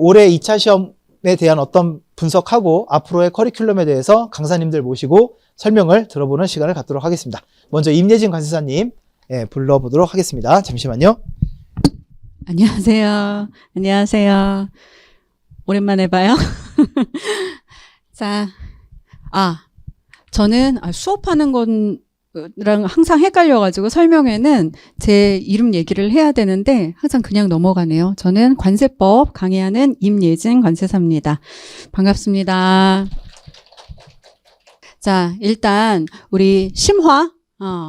올해 2차 시험에 대한 어떤 분석하고 앞으로의 커리큘럼에 대해서 강사님들 모시고 설명을 들어보는 시간을 갖도록 하겠습니다. 먼저 임예진 관세사님 불러보도록 하겠습니다. 잠시만요. 안녕하세요. 안녕하세요. 오랜만에 봐요. 자, 저는 수업하는 거랑 항상 헷갈려가지고 설명회는 제 이름 얘기를 해야 되는데 항상 그냥 넘어가네요. 저는 관세법 강의하는 임예진 관세사입니다. 반갑습니다. 자, 일단 우리 심화,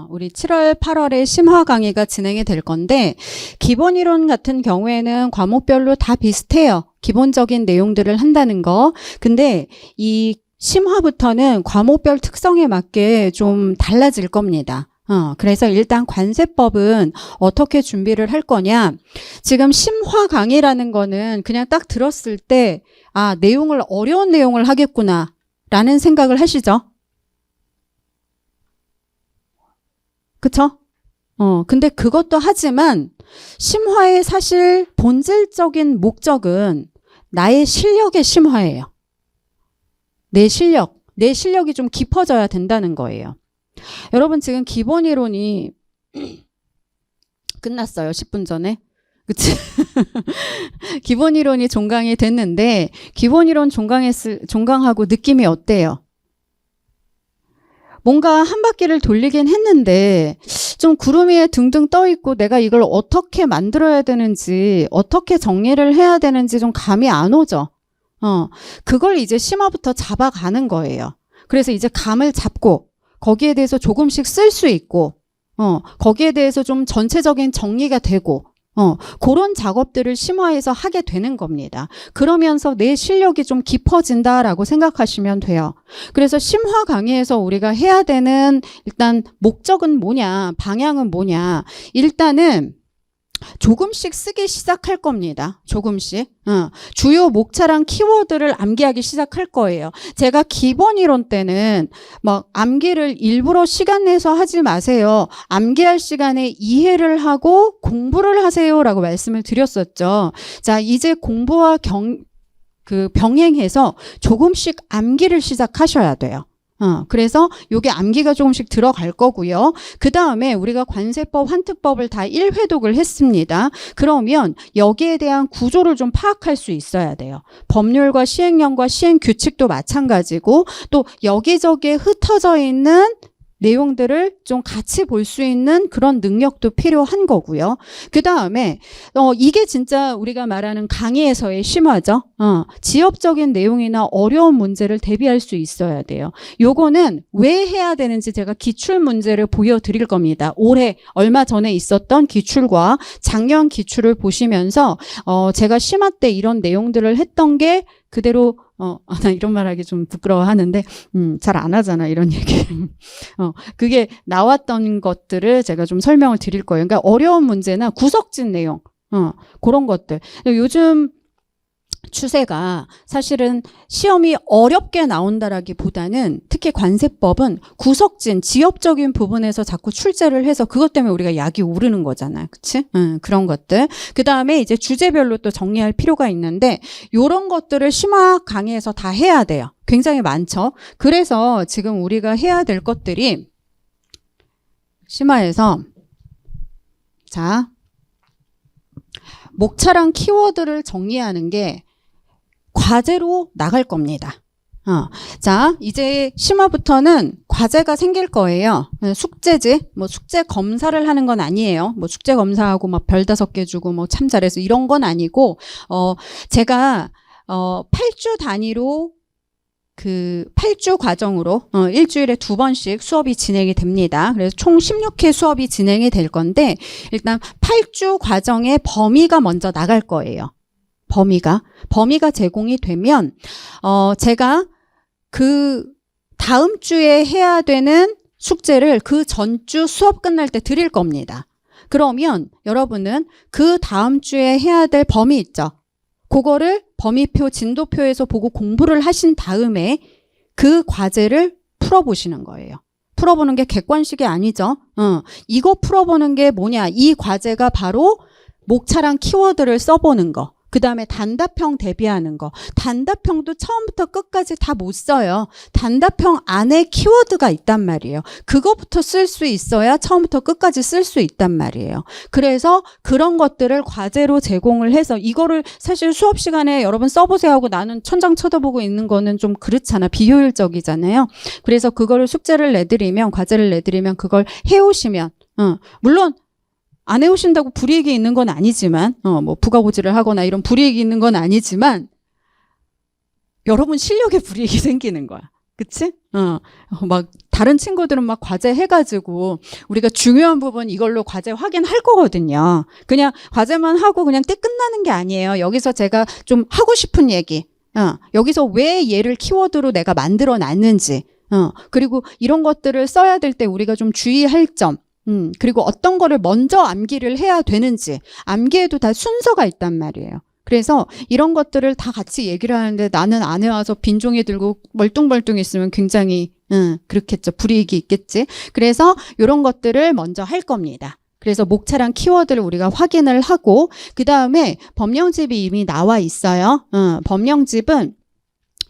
우리 7월, 8월에 심화 강의가 진행이 될 건데 기본 이론 같은 경우에는 과목별로 다 비슷해요. 기본적인 내용들을 한다는 거. 근데 이 심화부터는 과목별 특성에 맞게 좀 달라질 겁니다. 그래서 일단 관세법은 어떻게 준비를 할 거냐. 지금 심화 강의라는 거는 그냥 딱 들었을 때, 어려운 내용을 하겠구나 라는 생각을 하시죠? 그쵸? 근데 그것도 하지만 심화의 사실 본질적인 목적은 나의 실력의 심화예요. 내 실력이 좀 깊어져야 된다는 거예요. 여러분 지금 기본 이론이 끝났어요. 10분 전에. 그치? 기본 이론이 종강이 됐는데 기본 이론 종강하고 느낌이 어때요? 뭔가 한 바퀴를 돌리긴 했는데 좀 구름 위에 둥둥 떠 있고 내가 이걸 어떻게 만들어야 되는지 어떻게 정리를 해야 되는지 좀 감이 안 오죠. 그걸 이제 심화부터 잡아가는 거예요. 그래서 이제 감을 잡고 거기에 대해서 조금씩 쓸 수 있고 거기에 대해서 좀 전체적인 정리가 되고 그런 작업들을 심화해서 하게 되는 겁니다. 그러면서 내 실력이 좀 깊어진다라고 생각하시면 돼요. 그래서 심화 강의에서 우리가 해야 되는 일단 목적은 뭐냐, 방향은 뭐냐. 일단은 조금씩 쓰기 시작할 겁니다. 조금씩. 주요 목차랑 키워드를 암기하기 시작할 거예요. 제가 기본 이론 때는 막 암기를 일부러 시간 내서 하지 마세요. 암기할 시간에 이해를 하고 공부를 하세요라고 말씀을 드렸었죠. 자, 이제 공부와 병행해서 조금씩 암기를 시작하셔야 돼요. 그래서 요게 암기가 조금씩 들어갈 거고요. 그 다음에 우리가 관세법, 환특법을 다 1회독을 했습니다. 그러면 여기에 대한 구조를 좀 파악할 수 있어야 돼요. 법률과 시행령과 시행규칙도 마찬가지고 또 여기저기에 흩어져 있는 내용들을 좀 같이 볼 수 있는 그런 능력도 필요한 거고요. 그 다음에 이게 진짜 우리가 말하는 강의에서의 심화죠. 지엽적인 내용이나 어려운 문제를 대비할 수 있어야 돼요. 요거는 왜 해야 되는지 제가 기출 문제를 보여드릴 겁니다. 올해 얼마 전에 있었던 기출과 작년 기출을 보시면서 제가 심화 때 이런 내용들을 했던 게 그대로 나 이런 말 하기 좀 부끄러워하는데 잘 안 하잖아 이런 얘기. 그게 나왔던 것들을 제가 좀 설명을 드릴 거예요. 그러니까 어려운 문제나 구석진 내용 그런 것들. 요즘 추세가 사실은 시험이 어렵게 나온다라기보다는 특히 관세법은 구석진 지엽적인 부분에서 자꾸 출제를 해서 그것 때문에 우리가 약이 오르는 거잖아요. 그치? 그런 것들. 그 다음에 이제 주제별로 또 정리할 필요가 있는데 요런 것들을 심화 강의에서 다 해야 돼요. 굉장히 많죠. 그래서 지금 우리가 해야 될 것들이 심화에서 자 목차랑 키워드를 정리하는 게 과제로 나갈 겁니다. 자, 이제 심화부터는 과제가 생길 거예요. 숙제지, 숙제 검사를 하는 건 아니에요. 숙제 검사하고 막 별 5개 주고 참 잘해서 이런 건 아니고, 제가, 8주 단위로 8주 과정으로, 일주일에 2번씩 수업이 진행이 됩니다. 그래서 총 16회 수업이 진행이 될 건데, 일단 8주 과정의 범위가 먼저 나갈 거예요. 범위가 제공이 되면 제가 그 다음 주에 해야 되는 숙제를 그 전주 수업 끝날 때 드릴 겁니다. 그러면 여러분은 그 다음 주에 해야 될 범위 있죠. 그거를 범위표, 진도표에서 보고 공부를 하신 다음에 그 과제를 풀어보시는 거예요. 풀어보는 게 객관식이 아니죠. 이거 풀어보는 게 뭐냐. 이 과제가 바로 목차랑 키워드를 써보는 거. 그 다음에 단답형 대비하는 거. 단답형도 처음부터 끝까지 다 못 써요. 단답형 안에 키워드가 있단 말이에요. 그거부터 쓸 수 있어야 처음부터 끝까지 쓸 수 있단 말이에요. 그래서 그런 것들을 과제로 제공을 해서 이거를 사실 수업 시간에 여러분 써보세요 하고 나는 천장 쳐다보고 있는 거는 좀 그렇잖아. 비효율적이잖아요. 그래서 그거를 숙제를 내드리면, 과제를 내드리면 그걸 해오시면, 물론 안 해오신다고 불이익이 있는 건 아니지만, 뭐 부가고지를 하거나 이런 불이익이 있는 건 아니지만, 여러분 실력에 불이익이 생기는 거야. 그치? 막 다른 친구들은 막 과제 해가지고 우리가 중요한 부분 이걸로 과제 확인할 거거든요. 그냥 과제만 하고 그냥 떼 끝나는 게 아니에요. 여기서 제가 좀 하고 싶은 얘기, 여기서 왜 얘를 키워드로 내가 만들어 놨는지, 그리고 이런 것들을 써야 될 때 우리가 좀 주의할 점, 그리고 어떤 거를 먼저 암기를 해야 되는지, 암기에도 다 순서가 있단 말이에요. 그래서 이런 것들을 다 같이 얘기를 하는데 나는 안 해와서 빈종이 들고 멀뚱멀뚱 있으면 굉장히 그렇겠죠. 불이익이 있겠지. 그래서 이런 것들을 먼저 할 겁니다. 그래서 목차랑 키워드를 우리가 확인을 하고 그 다음에 법령집이 이미 나와 있어요. 법령집은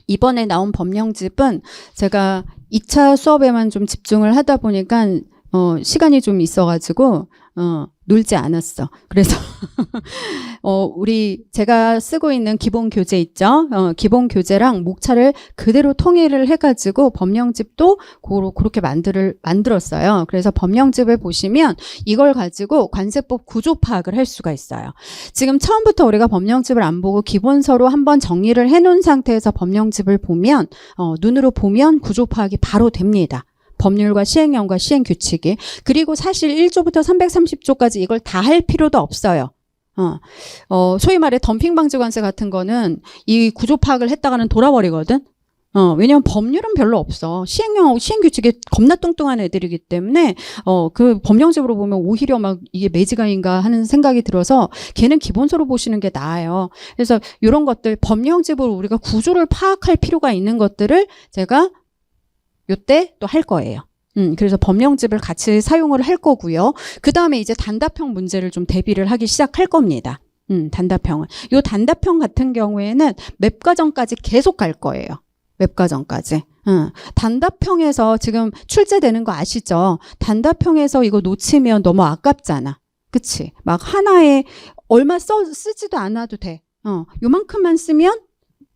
이번에 나온 법령집은 제가 2차 수업에만 좀 집중을 하다 보니까 시간이 좀 있어가지고, 놀지 않았어. 그래서, 제가 쓰고 있는 기본 교재 있죠? 기본 교재랑 목차를 그대로 통일을 해가지고 법령집도 그렇게 만들었어요. 그래서 법령집을 보시면 이걸 가지고 관세법 구조 파악을 할 수가 있어요. 지금 처음부터 우리가 법령집을 안 보고 기본서로 한번 정리를 해놓은 상태에서 법령집을 보면, 눈으로 보면 구조 파악이 바로 됩니다. 법률과 시행령과 시행규칙이. 그리고 사실 1조부터 330조까지 이걸 다 할 필요도 없어요. 소위 말해 덤핑방지관세 같은 거는 이 구조 파악을 했다가는 돌아버리거든. 왜냐면 법률은 별로 없어. 시행령하고 시행규칙이 겁나 뚱뚱한 애들이기 때문에, 그 법령집으로 보면 오히려 막 이게 매지가인가 하는 생각이 들어서 걔는 기본서로 보시는 게 나아요. 그래서 이런 것들, 법령집으로 우리가 구조를 파악할 필요가 있는 것들을 제가 요때 또 할 거예요. 그래서 법령집을 같이 사용을 할 거고요. 그 다음에 이제 단답형 문제를 좀 대비를 하기 시작할 겁니다. 단답형은. 요 단답형 같은 경우에는 맵 과정까지 계속 갈 거예요. 맵 과정까지. 단답형에서 지금 출제되는 거 아시죠? 단답형에서 이거 놓치면 너무 아깝잖아. 그치? 막 하나에 얼마 쓰지도 않아도 돼. 요만큼만 쓰면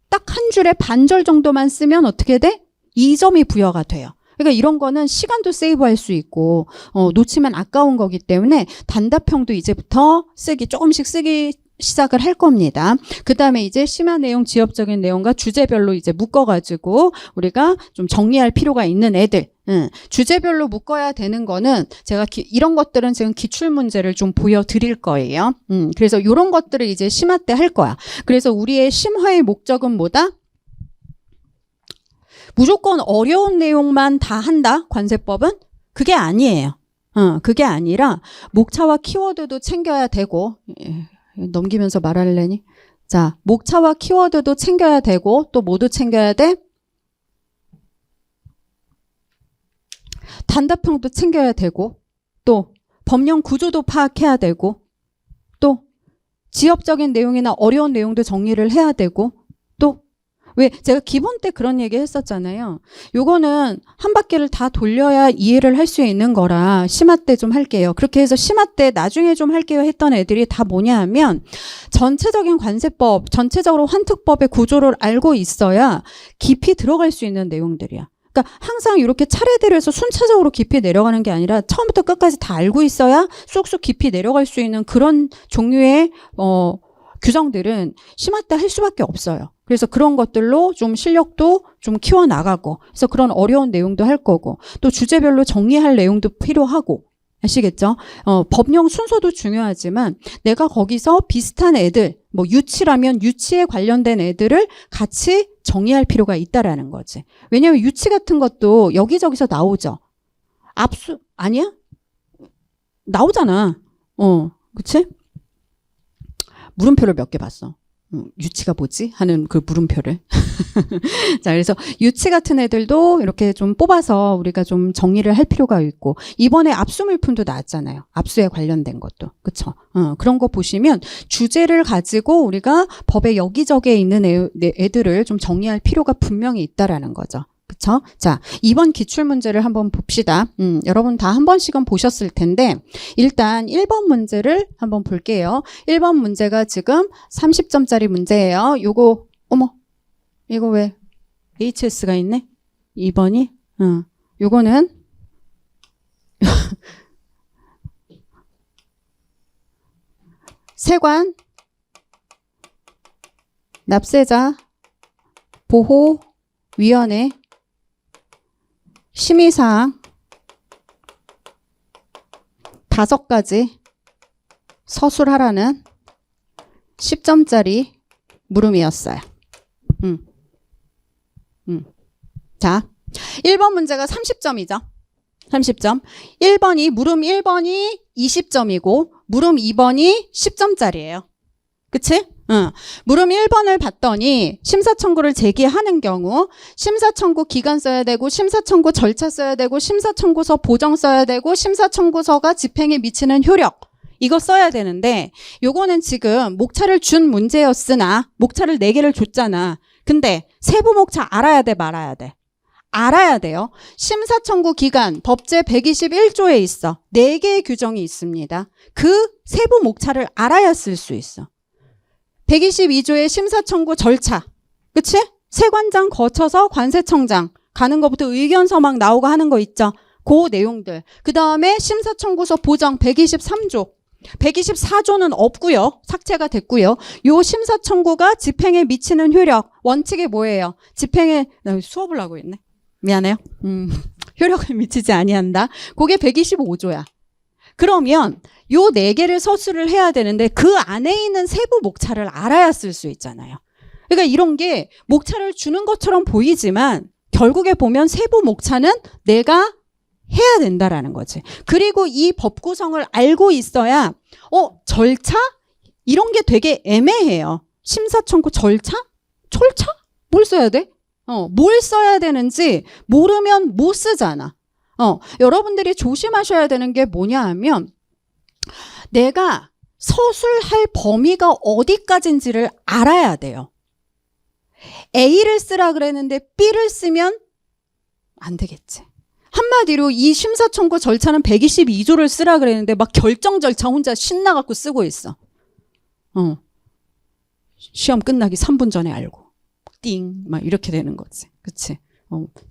딱 한 줄에 반절 정도만 쓰면 어떻게 돼? 2점이 부여가 돼요. 그러니까 이런 거는 시간도 세이브할 수 있고 놓치면 아까운 거기 때문에 단답형도 이제부터 조금씩 쓰기 시작을 할 겁니다. 그 다음에 이제 심화 내용, 지역적인 내용과 주제별로 이제 묶어가지고 우리가 좀 정리할 필요가 있는 애들. 주제별로 묶어야 되는 거는 제가 이런 것들은 지금 기출문제를 좀 보여드릴 거예요. 그래서 이런 것들을 이제 심화 때 할 거야. 그래서 우리의 심화의 목적은 뭐다? 무조건 어려운 내용만 다 한다? 관세법은? 그게 아니에요. 그게 아니라 목차와 키워드도 챙겨야 되고, 넘기면서 말할래니? 자, 목차와 키워드도 챙겨야 되고, 또 뭐도 챙겨야 돼? 단답형도 챙겨야 되고, 또 법령 구조도 파악해야 되고, 또 지역적인 내용이나 어려운 내용도 정리를 해야 되고, 또 왜 제가 기본 때 그런 얘기 했었잖아요. 요거는 한 바퀴를 다 돌려야 이해를 할 수 있는 거라 심화 때 좀 할게요. 그렇게 해서 심화 때 나중에 좀 할게요 했던 애들이 다 뭐냐 하면 전체적인 관세법, 전체적으로 환특법의 구조를 알고 있어야 깊이 들어갈 수 있는 내용들이야. 그러니까 항상 이렇게 차례대로 해서 순차적으로 깊이 내려가는 게 아니라 처음부터 끝까지 다 알고 있어야 쏙쏙 깊이 내려갈 수 있는 그런 종류의 규정들은 심화 때 할 수밖에 없어요. 그래서 그런 것들로 좀 실력도 좀 키워나가고, 그래서 그런 어려운 내용도 할 거고, 또 주제별로 정리할 내용도 필요하고, 아시겠죠? 법령 순서도 중요하지만 내가 거기서 비슷한 애들, 뭐 유치라면 유치에 관련된 애들을 같이 정리할 필요가 있다라는 거지. 왜냐하면 유치 같은 것도 여기저기서 나오죠. 아니야? 나오잖아. 그치? 물음표를 몇 개 봤어. 유치가 뭐지? 하는 그 물음표를. 자, 그래서 유치 같은 애들도 이렇게 좀 뽑아서 우리가 좀 정리를 할 필요가 있고, 이번에 압수 물품도 나왔잖아요. 압수에 관련된 것도. 그쵸? 그런 거 보시면 주제를 가지고 우리가 법에 여기저기에 있는 애들을 좀 정리할 필요가 분명히 있다라는 거죠. 그쵸? 자, 이번 기출문제를 한번 봅시다. 여러분 다 한 번씩은 보셨을 텐데, 일단 1번 문제를 한번 볼게요. 1번 문제가 지금 30점짜리 문제예요. 요거, 어머, 이거 왜 HS가 있네? 2번이? 요거는, 세관, 납세자, 보호위원회, 심의사항 5가지 서술하라는 10점짜리 물음이었어요. 자, 1번 문제가 30점이죠. 30점. 1번이, 물음 1번이 20점이고, 물음 2번이 10점짜리예요. 그치? 물음 1번을 봤더니 심사청구를 제기하는 경우 심사청구 기간 써야 되고 심사청구 절차 써야 되고 심사청구서 보정 써야 되고 심사청구서가 집행에 미치는 효력 이거 써야 되는데 요거는 지금 목차를 준 문제였으나 목차를 4개를 줬잖아. 근데 세부 목차 알아야 돼 말아야 돼? 알아야 돼요. 심사청구 기간 법제 121조에 있어. 4개의 규정이 있습니다. 그 세부 목차를 알아야 쓸 수 있어. 122조의 심사청구 절차. 그치? 세관장 거쳐서 관세청장 가는 것부터 의견서 막 나오고 하는 거 있죠. 그 내용들. 그 다음에 심사청구서 보정 123조. 124조는 없고요. 삭제가 됐고요. 요 심사청구가 집행에 미치는 효력. 원칙이 뭐예요? 집행에 나 수업을 하고 있네. 미안해요. 효력을 미치지 아니한다. 그게 125조야. 그러면 요 4개를 서술을 해야 되는데 그 안에 있는 세부 목차를 알아야 쓸 수 있잖아요. 그러니까 이런 게 목차를 주는 것처럼 보이지만 결국에 보면 세부 목차는 내가 해야 된다라는 거지. 그리고 이 법 구성을 알고 있어야 절차? 이런 게 되게 애매해요. 심사청구 절차? 절차? 뭘 써야 돼? 뭘 써야 되는지 모르면 못 쓰잖아. 여러분들이 조심하셔야 되는 게 뭐냐 하면 내가 서술할 범위가 어디까지인지를 알아야 돼요. A를 쓰라 그랬는데 B를 쓰면 안 되겠지. 한마디로 이 심사청구 절차는 122조를 쓰라 그랬는데 막 결정 절차 혼자 신나갖고 쓰고 있어. 시험 끝나기 3분 전에 알고. 띵! 막 이렇게 되는 거지. 그치?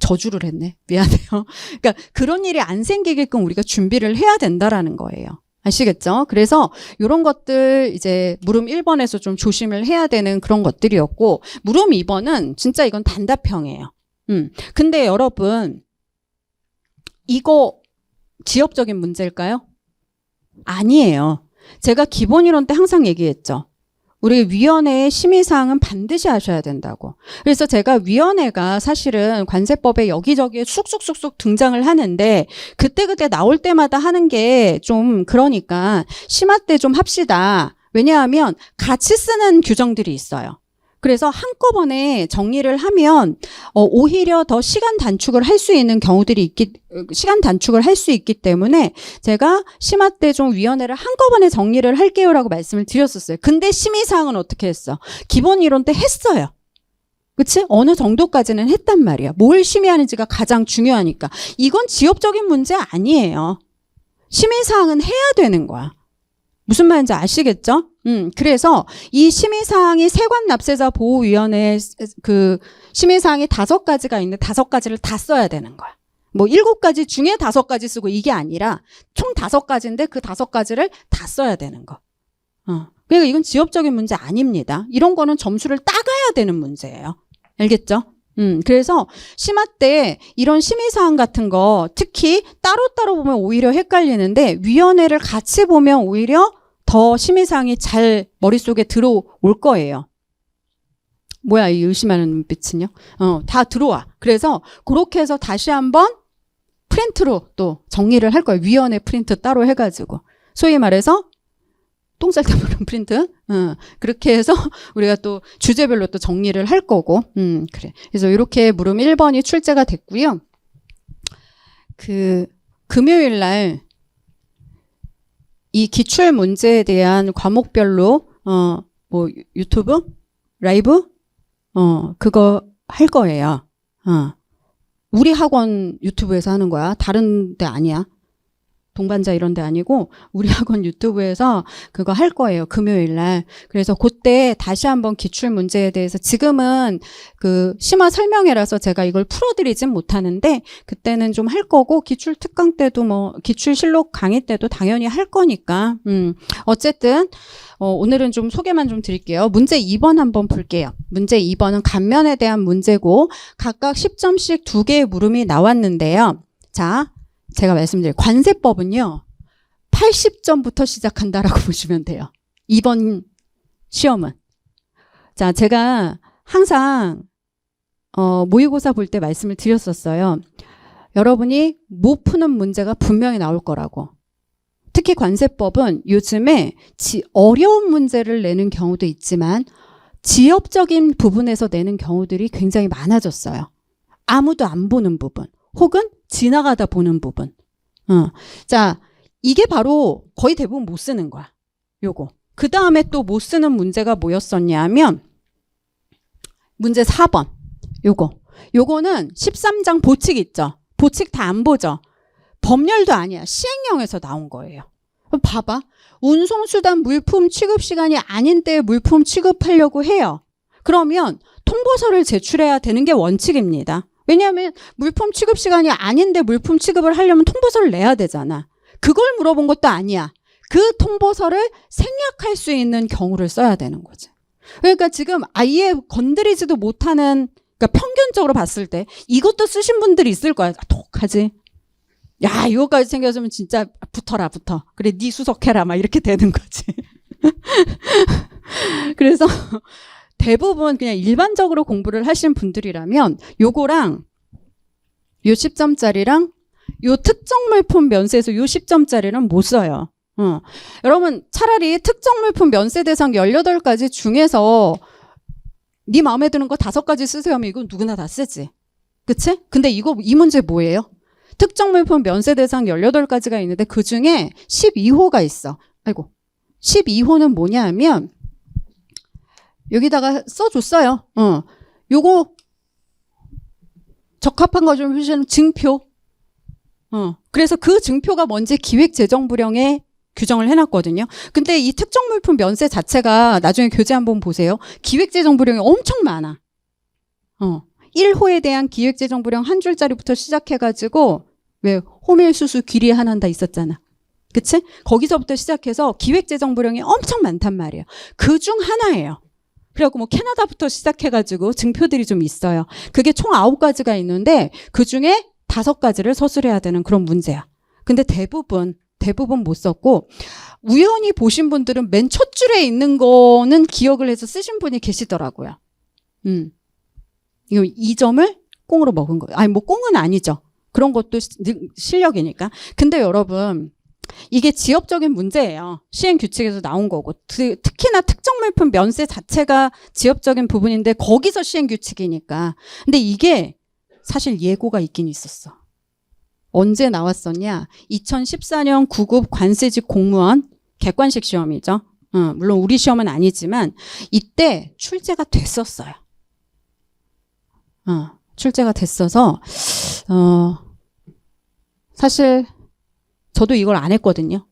저주를 했네. 미안해요. 그러니까 그런 일이 안 생기게끔 우리가 준비를 해야 된다라는 거예요. 아시겠죠? 그래서 이런 것들 이제 물음 1번에서 좀 조심을 해야 되는 그런 것들이었고 물음 2번은 진짜 이건 단답형이에요. 근데 여러분 이거 지엽적인 문제일까요? 아니에요. 제가 기본이론 때 항상 얘기했죠. 우리 위원회의 심의사항은 반드시 하셔야 된다고. 그래서 제가 위원회가 사실은 관세법에 여기저기에 쑥쑥쑥쑥 등장을 하는데 그때그때 나올 때마다 하는 게 좀 그러니까 심화 때 좀 합시다. 왜냐하면 같이 쓰는 규정들이 있어요. 그래서 한꺼번에 정리를 하면 오히려 더 시간 단축을 할 수 있는 경우들이 시간 단축을 할 수 있기 때문에 제가 심화 때 좀 위원회를 한꺼번에 정리를 할게요라고 말씀을 드렸었어요. 근데 심의사항은 어떻게 했어? 기본 이론 때 했어요. 그치? 어느 정도까지는 했단 말이야. 뭘 심의하는지가 가장 중요하니까. 이건 지엽적인 문제 아니에요. 심의사항은 해야 되는 거야. 무슨 말인지 아시겠죠? 그래서 이 심의사항이 세관납세자 보호위원회 그 심의사항이 5가지가 있는데 5가지를 다 써야 되는 거야. 뭐 7가지 중에 5가지 쓰고 이게 아니라 총 5가지인데 그 5가지를 다 써야 되는 거. 그러니까 이건 지엽적인 문제 아닙니다. 이런 거는 점수를 따가야 되는 문제예요. 알겠죠? 그래서 심화 때 이런 심의사항 같은 거 특히 따로따로 보면 오히려 헷갈리는데 위원회를 같이 보면 오히려 더 심의사항이 잘 머릿속에 들어올 거예요. 뭐야 이 의심하는 눈빛은요? 다 들어와. 그래서 그렇게 해서 다시 한번 프린트로 또 정리를 할 거예요. 위원회 프린트 따로 해가지고. 소위 말해서 똥 쌀 때 부른 프린트. 그렇게 해서 우리가 또 주제별로 또 정리를 할 거고. 그래. 그래서 이렇게 물음 1번이 출제가 됐고요. 금요일 날 이 기출 문제에 대한 과목별로 뭐 유튜브 라이브 그거 할 거예요. 우리 학원 유튜브에서 하는 거야. 다른 데 아니야. 동반자 이런 데 아니고 우리 학원 유튜브에서 그거 할 거예요. 금요일 날. 그래서 그때 다시 한번 기출 문제에 대해서 지금은 그 심화 설명회라서 제가 이걸 풀어드리진 못하는데 그때는 좀 할 거고 기출 특강 때도 뭐 기출 실록 강의 때도 당연히 할 거니까. 어쨌든 오늘은 좀 소개만 좀 드릴게요. 문제 2번 한번 볼게요. 문제 2번은 간면에 대한 문제고 각각 10점씩 2개의 물음이 나왔는데요. 자, 제가 말씀드린 관세법은요. 80점부터 시작한다라고 보시면 돼요. 이번 시험은. 자, 제가 항상 모의고사 볼 때 말씀을 드렸었어요. 여러분이 못 푸는 문제가 분명히 나올 거라고. 특히 관세법은 요즘에 어려운 문제를 내는 경우도 있지만 지엽적인 부분에서 내는 경우들이 굉장히 많아졌어요. 아무도 안 보는 부분. 혹은 지나가다 보는 부분. 자, 이게 바로 거의 대부분 못 쓰는 거야. 요거. 그 다음에 또 못 쓰는 문제가 뭐였었냐면 문제 4번. 요거는 13장 보칙 있죠. 보칙 다 안 보죠. 법렬도 아니야. 시행령에서 나온 거예요. 봐봐. 운송수단 물품 취급 시간이 아닌 때에 물품 취급하려고 해요. 그러면 통보서를 제출해야 되는 게 원칙입니다. 왜냐하면 물품 취급 시간이 아닌데 물품 취급을 하려면 통보서를 내야 되잖아. 그걸 물어본 것도 아니야. 그 통보서를 생략할 수 있는 경우를 써야 되는 거지. 그러니까 지금 아예 건드리지도 못하는, 그러니까 평균적으로 봤을 때 이것도 쓰신 분들이 있을 거야. 독하지. 야, 이거까지 챙겨주면 진짜 붙어. 그래, 네 수석해라. 막 이렇게 되는 거지. 그래서 대부분 그냥 일반적으로 공부를 하신 분들이라면 요거랑 요 10점짜리랑 요 특정 물품 면세에서 요 10점짜리는 못 써요. 여러분 차라리 특정 물품 면세 대상 18가지 중에서 네 마음에 드는 거 5가지 쓰세요 하면 이건 누구나 다 쓰지. 그치? 근데 이 문제 뭐예요? 특정 물품 면세 대상 18가지가 있는데 그 중에 12호가 있어. 아이고. 12호는 뭐냐 하면 여기다가 써줬어요. 요거 적합한 거 좀 해주시는 증표. 그래서 그 증표가 뭔지 기획재정부령에 규정을 해놨거든요. 근데 이 특정 물품 면세 자체가 나중에 교재 한번 보세요. 기획재정부령이 엄청 많아. 1호에 대한 기획재정부령 한 줄짜리부터 시작해가지고 왜 호밀수수 귀리한한다 있었잖아. 그치? 거기서부터 시작해서 기획재정부령이 엄청 많단 말이에요. 그중 하나예요. 그래갖고 뭐 캐나다부터 시작해가지고 증표들이 좀 있어요. 그게 총 9가지가 있는데 그중에 5가지를 서술해야 되는 그런 문제야. 근데 대부분 못 썼고 우연히 보신 분들은 맨 첫 줄에 있는 거는 기억을 해서 쓰신 분이 계시더라고요. 이거 2점을 꽁으로 먹은 거예요. 아니 뭐 꽁은 아니죠. 그런 것도 실력이니까. 근데 여러분 이게 지엽적인 문제예요. 시행규칙에서 나온 거고 특히나 특정 물품 면세 자체가 지엽적인 부분인데 거기서 시행규칙이니까. 근데 이게 사실 예고가 있긴 있었어. 언제 나왔었냐? 2014년 9급 관세직 공무원 객관식 시험이죠. 물론 우리 시험은 아니지만 이때 출제가 됐었어요. 출제가 됐어서 사실 저도 이걸 안 했거든요.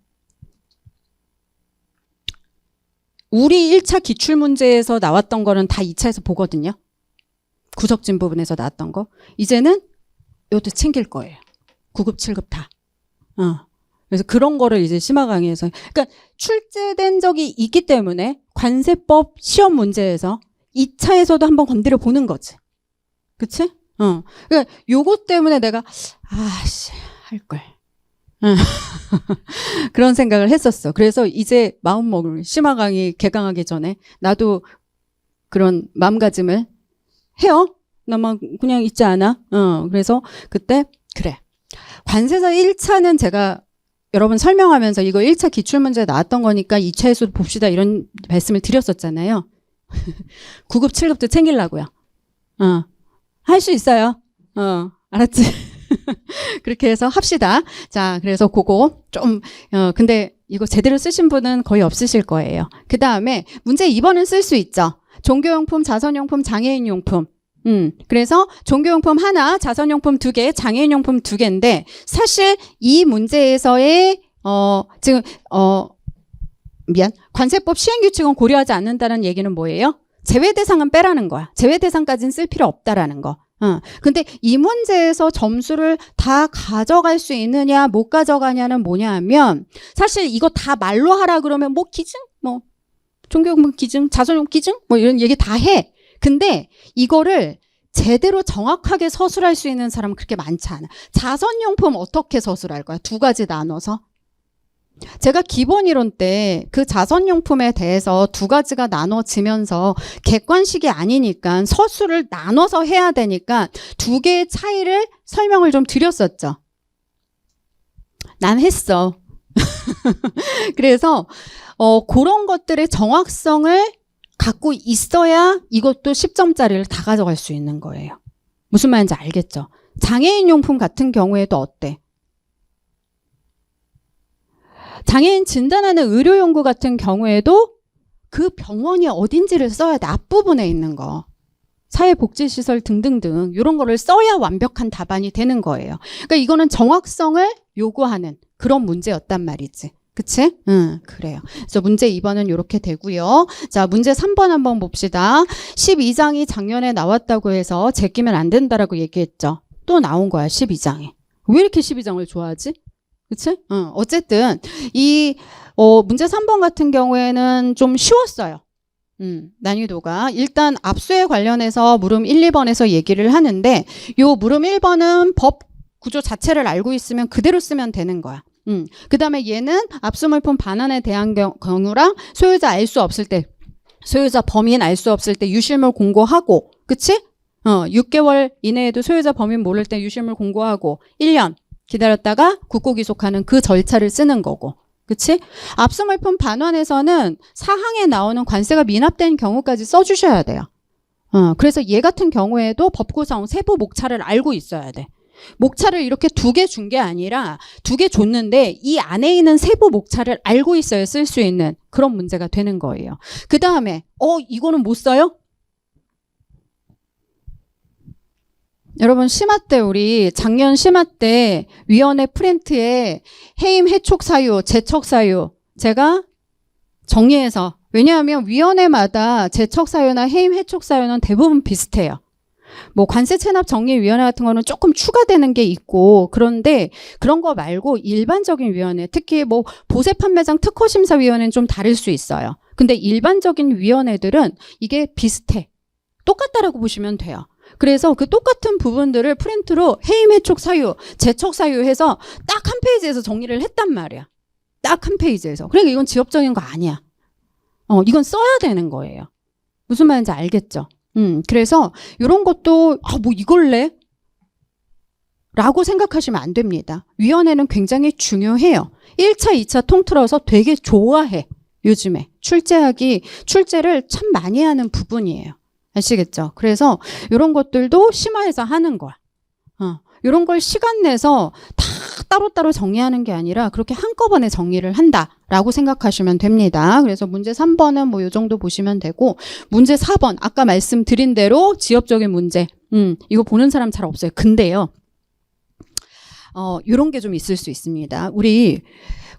우리 1차 기출문제에서 나왔던 거는 다 2차에서 보거든요. 구석진 부분에서 나왔던 거. 이제는 이것도 챙길 거예요. 9급, 7급 다. 그래서 그런 거를 이제 심화 강의에서. 그러니까 출제된 적이 있기 때문에 관세법 시험 문제에서 2차에서도 한번 건드려 보는 거지. 그치? 그러니까 요거 때문에 내가, 할걸. 그런 생각을 했었어. 그래서 이제 마음먹을 심화 강의 개강하기 전에 나도 그런 마음가짐을 해요. 나만 그냥 있지 않아. 그래서 그때 그래. 관세사 1차는 제가 여러분 설명하면서 이거 1차 기출문제 나왔던 거니까 2차에서도 봅시다 이런 말씀을 드렸었잖아요. 9급, 7급도 챙기려고요. 할 수 있어요. 알았지? 그렇게 해서 합시다. 자, 그래서 그거 좀, 근데 이거 제대로 쓰신 분은 거의 없으실 거예요. 그 다음에 문제 2번은 쓸 수 있죠. 종교용품, 자선용품, 장애인용품. 그래서 종교용품 하나, 자선용품 2개, 장애인용품 2개인데 사실 이 문제에서의 지금 관세법 시행규칙은 고려하지 않는다는 얘기는 뭐예요? 제외 대상은 빼라는 거야. 제외 대상까지는 쓸 필요 없다라는 거. 근데 이 문제에서 점수를 다 가져갈 수 있느냐, 못 가져가냐는 뭐냐 하면 사실 이거 다 말로 하라 그러면 뭐 기증, 뭐 종교용품 기증, 자선용품 기증, 뭐 이런 얘기 다 해. 근데 이거를 제대로 정확하게 서술할 수 있는 사람은 그렇게 많지 않아. 자선용품 어떻게 서술할 거야? 2가지 나눠서. 제가 기본 이론 때 그 자선용품에 대해서 2가지가 나눠지면서 객관식이 아니니까 서술을 나눠서 해야 되니까 2개의 차이를 설명을 좀 드렸었죠. 난 했어. 그래서 그런 것들의 정확성을 갖고 있어야 이것도 10점짜리를 다 가져갈 수 있는 거예요. 무슨 말인지 알겠죠? 장애인용품 같은 경우에도 어때? 장애인 진단하는 의료연구 같은 경우에도 그 병원이 어딘지를 써야 돼. 앞부분에 있는 거. 사회복지시설 등등등 이런 거를 써야 완벽한 답안이 되는 거예요. 그러니까 이거는 정확성을 요구하는 그런 문제였단 말이지. 그치? 그래요. 그래서 문제 2번은 이렇게 되고요. 자, 문제 3번 한번 봅시다. 12장이 작년에 나왔다고 해서 제끼면 안 된다라고 얘기했죠. 또 나온 거야, 12장이. 왜 이렇게 12장을 좋아하지? 그치? 어쨌든 이 문제 3번 같은 경우에는 좀 쉬웠어요. 난이도가. 일단 압수에 관련해서 물음 1, 2번에서 얘기를 하는데 요 물음 1번은 법 구조 자체를 알고 있으면 그대로 쓰면 되는 거야. 그 다음에 얘는 압수물품 반환에 대한 경우랑 소유자 알 수 없을 때, 소유자 범인 알 수 없을 때 유실물 공고하고, 그치? 6개월 이내에도 소유자 범인 모를 때 유실물 공고하고, 1년 기다렸다가 국고기속하는 그 절차를 쓰는 거고, 그치? 압수물품 반환에서는 사항에 나오는 관세가 미납된 경우까지 써주셔야 돼요. 그래서 얘 같은 경우에도 법구성, 세부 목차를 알고 있어야 돼. 목차를 이렇게 2개 준 게 아니라 2개 줬는데 이 안에 있는 세부 목차를 알고 있어야 쓸 수 있는 그런 문제가 되는 거예요. 그 다음에 이거는 못 써요? 여러분 심화 때 우리 작년 심화 때 위원회 프린트에 해임 해촉 사유, 제척 사유 제가 정리해서 왜냐하면 위원회마다 제척 사유나 해임 해촉 사유는 대부분 비슷해요. 뭐 관세 체납 정리위원회 같은 거는 조금 추가되는 게 있고 그런데 그런 거 말고 일반적인 위원회 특히 뭐 보세 판매장 특허심사위원회는 좀 다를 수 있어요. 근데 일반적인 위원회들은 이게 비슷해. 똑같다라고 보시면 돼요. 그래서 그 똑같은 부분들을 프린트로 해임 해촉 사유, 제척 사유 해서 딱 한 페이지에서 정리를 했단 말이야. 딱 한 페이지에서. 그러니까 이건 지엽적인 거 아니야. 이건 써야 되는 거예요. 무슨 말인지 알겠죠? 그래서 이런 것도 뭐 이걸래? 라고 생각하시면 안 됩니다. 위원회는 굉장히 중요해요. 1차, 2차 통틀어서 되게 좋아해. 요즘에 출제를 참 많이 하는 부분이에요. 아시겠죠? 그래서 이런 것들도 심화해서 하는 거야. 이런 걸 시간 내서 다 따로따로 정리하는 게 아니라 그렇게 한꺼번에 정리를 한다라고 생각하시면 됩니다. 그래서 문제 3번은 뭐 이 정도 보시면 되고 문제 4번 아까 말씀드린 대로 지엽적인 문제 이거 보는 사람 잘 없어요. 근데요. 이런 게 좀 있을 수 있습니다. 우리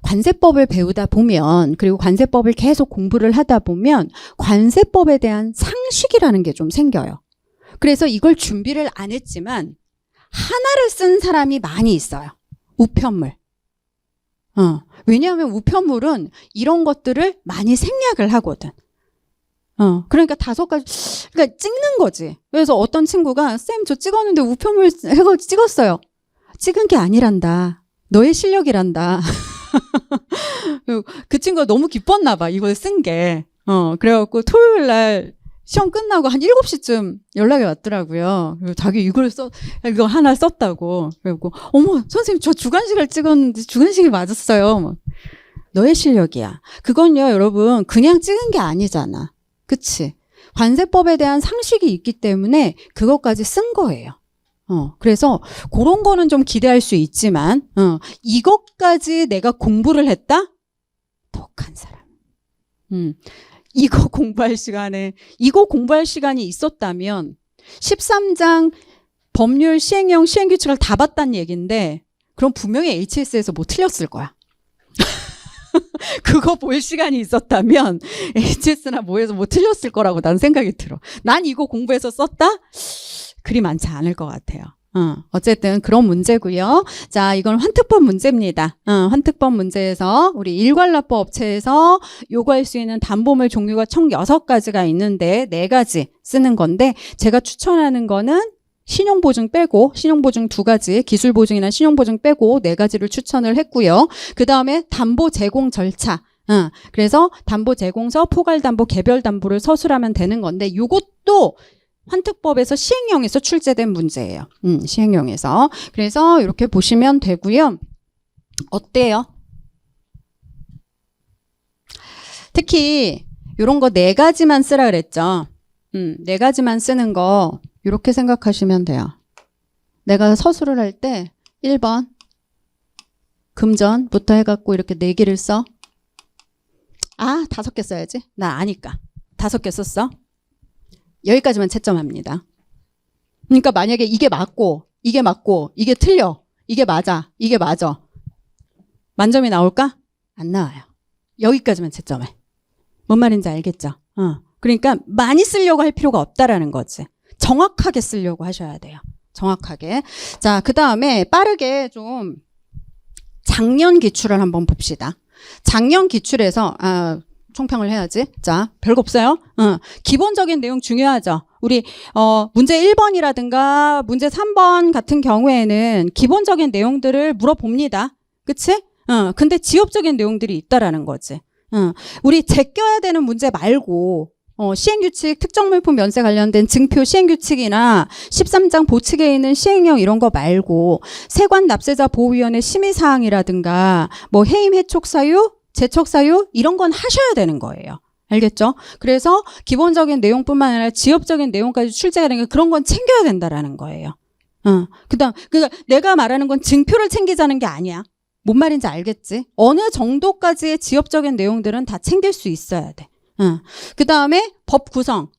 관세법을 배우다 보면 그리고 관세법을 계속 공부를 하다 보면 관세법에 대한 상식이라는 게 좀 생겨요. 그래서 이걸 준비를 안 했지만 하나를 쓴 사람이 많이 있어요. 우편물. 왜냐하면 우편물은 이런 것들을 많이 생략을 하거든. 그러니까 5가지, 그러니까 찍는 거지. 그래서 어떤 친구가 쌤 저 찍었는데 우편물 해가지고 찍었어요. 찍은 게 아니란다. 너의 실력이란다. 그 친구가 너무 기뻤나 봐. 이걸 쓴 게. 그래갖고 토요일 날 시험 끝나고 한 7시쯤 연락이 왔더라고요. 그리고 자기 이거 하나 썼다고. 그리고, 어머, 선생님, 저 주관식을 찍었는데 주관식이 맞았어요. 막. 너의 실력이야. 그건요, 여러분, 그냥 찍은 게 아니잖아. 그치? 관세법에 대한 상식이 있기 때문에 그것까지 쓴 거예요. 그래서 그런 거는 좀 기대할 수 있지만, 이것까지 내가 공부를 했다? 독한 사람. 이거 공부할 시간이 있었다면 13장 법률 시행령 시행규칙을 다 봤다는 얘기인데 그럼 분명히 HS에서 뭐 틀렸을 거야. 그거 볼 시간이 있었다면 HS나 뭐에서 뭐 틀렸을 거라고 난 생각이 들어. 난 이거 공부해서 썼다? 그리 많지 않을 것 같아요. 어쨌든 그런 문제고요. 자, 이건 환특법 문제입니다. 환특법 문제에서 우리 일괄납부 업체에서 요구할 수 있는 담보물 종류가 총 6가지가 있는데 4가지 쓰는 건데 제가 추천하는 거는 신용보증 빼고 신용보증 2가지, 기술보증이나 신용보증 빼고 4가지를 추천을 했고요. 그 다음에 담보 제공 절차. 그래서 담보 제공서, 포괄담보, 개별담보를 서술하면 되는 건데 이것도 환특법에서 시행령에서 출제된 문제예요. 시행령에서. 그래서 이렇게 보시면 되고요. 어때요? 특히 이런 거 4가지만 쓰라 그랬죠. 4가지만 쓰는 거 이렇게 생각하시면 돼요. 내가 서술을 할 때 1번 금전부터 해갖고 이렇게 4개를 써. 5개 써야지. 나 아니까. 5개 썼어. 여기까지만 채점합니다. 그러니까 만약에 이게 맞고 이게 틀려, 이게 맞아, 이게 맞아. 만점이 나올까? 안 나와요. 여기까지만 채점해. 뭔 말인지 알겠죠? 그러니까 많이 쓰려고 할 필요가 없다라는 거지. 정확하게 쓰려고 하셔야 돼요. 정확하게. 자, 그 다음에 빠르게 좀 작년 기출을 한번 봅시다. 작년 기출에서 총평을 해야지. 자, 별거 없어요. 기본적인 내용 중요하죠. 우리 문제 1번이라든가 문제 3번 같은 경우에는 기본적인 내용들을 물어봅니다. 그치? 근데 지엽적인 내용들이 있다라는 거지. 우리 제껴야 되는 문제 말고 시행규칙, 특정물품 면세 관련된 증표 시행규칙이나 13장 보칙에 있는 시행령 이런 거 말고 세관 납세자 보호위원회 심의사항이라든가 뭐 해임 해촉 사유, 재척 사유 이런 건 하셔야 되는 거예요. 알겠죠? 그래서 기본적인 내용뿐만 아니라 지엽적인 내용까지 출제가 되는 그런 건 챙겨야 된다라는 거예요. 그다음 그러니까 내가 말하는 건 증표를 챙기자는 게 아니야. 뭔 말인지 알겠지? 어느 정도까지의 지엽적인 내용들은 다 챙길 수 있어야 돼. 그 다음에 법 구성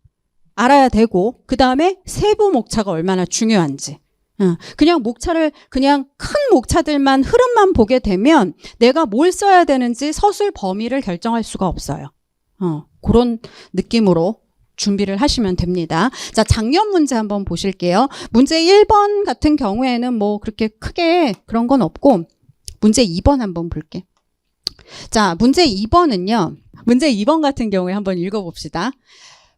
알아야 되고, 그 다음에 세부 목차가 얼마나 중요한지. 그냥 목차를, 그냥 큰 목차들만, 흐름만 보게 되면 내가 뭘 써야 되는지 서술 범위를 결정할 수가 없어요. 그런 느낌으로 준비를 하시면 됩니다. 자, 작년 문제 한번 보실게요. 문제 1번 같은 경우에는 뭐 그렇게 크게 그런 건 없고, 문제 2번 한번 볼게. 자, 문제 2번은요. 문제 2번 같은 경우에 한번 읽어봅시다.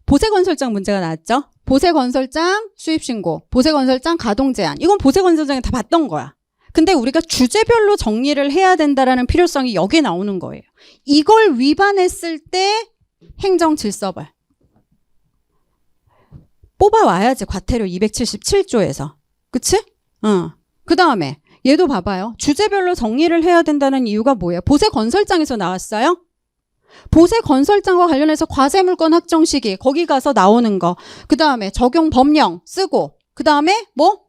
보세건설장 문제가 나왔죠? 보세건설장 수입신고, 보세건설장 가동제한. 이건 보세건설장이 다 봤던 거야. 근데 우리가 주제별로 정리를 해야 된다라는 필요성이 여기에 나오는 거예요. 이걸 위반했을 때 행정질서벌. 뽑아와야지, 과태료 277조에서. 그치? 그 다음에 얘도 봐봐요. 주제별로 정리를 해야 된다는 이유가 뭐예요? 보세건설장에서 나왔어요? 보세건설장과 관련해서 과세물건 확정 시기 거기 가서 나오는 거. 그 다음에 적용 법령 쓰고, 그 다음에 뭐?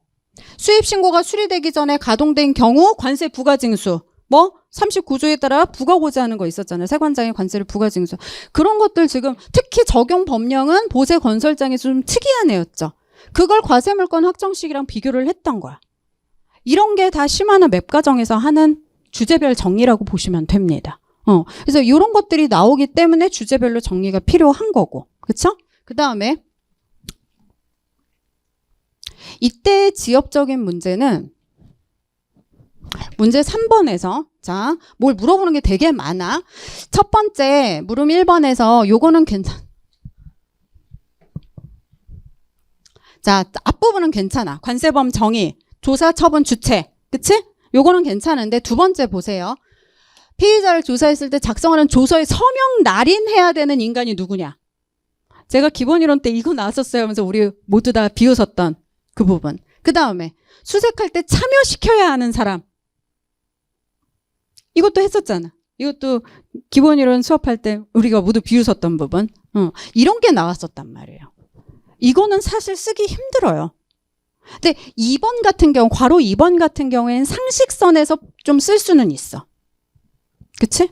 수입신고가 수리되기 전에 가동된 경우 관세 부과징수. 뭐? 39조에 따라 부과고지하는 거 있었잖아요. 세관장의 관세를 부과징수. 그런 것들 지금 특히 적용 법령은 보세건설장에서 좀 특이한 애였죠. 그걸 과세물건 확정 시기랑 비교를 했던 거야. 이런 게 다 심화나 맵 과정에서 하는 주제별 정리라고 보시면 됩니다. 그래서 이런 것들이 나오기 때문에 주제별로 정리가 필요한 거고. 그쵸? 그 다음에 이때 지엽적인 문제는 문제 3번에서 자, 뭘 물어보는 게 되게 많아. 첫 번째 물음 1번에서 요거는 괜찮아. 자, 앞부분은 괜찮아. 관세범 정의, 조사 처분 주체. 그치? 요거는 괜찮은데 두 번째 보세요. 피의자를 조사했을 때 작성하는 조서에 서명 날인해야 되는 인간이 누구냐? 제가 기본 이론 때 이거 나왔었어요 하면서 우리 모두 다 비웃었던 그 부분. 그 다음에 수색할 때 참여시켜야 하는 사람. 이것도 했었잖아. 이것도 기본 이론 수업할 때 우리가 모두 비웃었던 부분. 이런 게 나왔었단 말이에요. 이거는 사실 쓰기 힘들어요. 근데 2번 같은 경우, 괄호 2번 같은 경우에는 상식선에서 좀 쓸 수는 있어. 그치?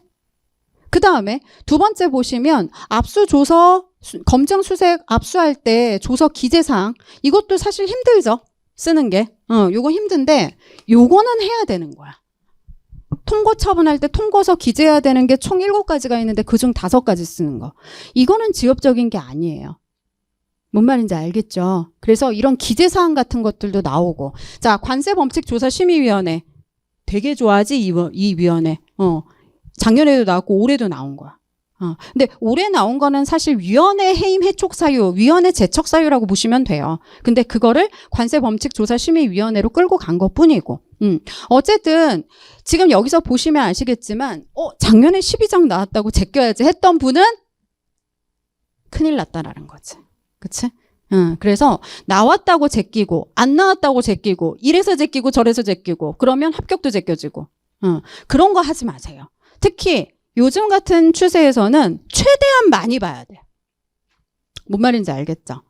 그 다음에 두 번째 보시면 압수조서, 검정 수색 압수할 때 조서 기재사항. 이것도 사실 힘들죠? 쓰는 게. 요거 힘든데 요거는 해야 되는 거야. 통고 처분할 때 통고서 기재해야 되는 게 총 7가지가 있는데 그중 5가지 쓰는 거. 이거는 지엽적인 게 아니에요. 뭔 말인지 알겠죠? 그래서 이런 기재사항 같은 것들도 나오고. 자, 관세범칙조사심의위원회. 되게 좋아하지, 이 위원회. 작년에도 나왔고 올해도 나온 거야. 근데 올해 나온 거는 사실 위원회 해임 해촉 사유, 위원회 제척 사유라고 보시면 돼요. 근데 그거를 관세범칙조사심의위원회로 끌고 간 것뿐이고. 어쨌든 지금 여기서 보시면 아시겠지만 작년에 12장 나왔다고 제껴야지 했던 분은 큰일 났다라는 거지. 그치? 그래서 나왔다고 제끼고 안 나왔다고 제끼고 이래서 제끼고 저래서 제끼고 그러면 합격도 제껴지고 그런 거 하지 마세요. 특히 요즘 같은 추세에서는 최대한 많이 봐야 돼. 뭔 말인지 알겠죠?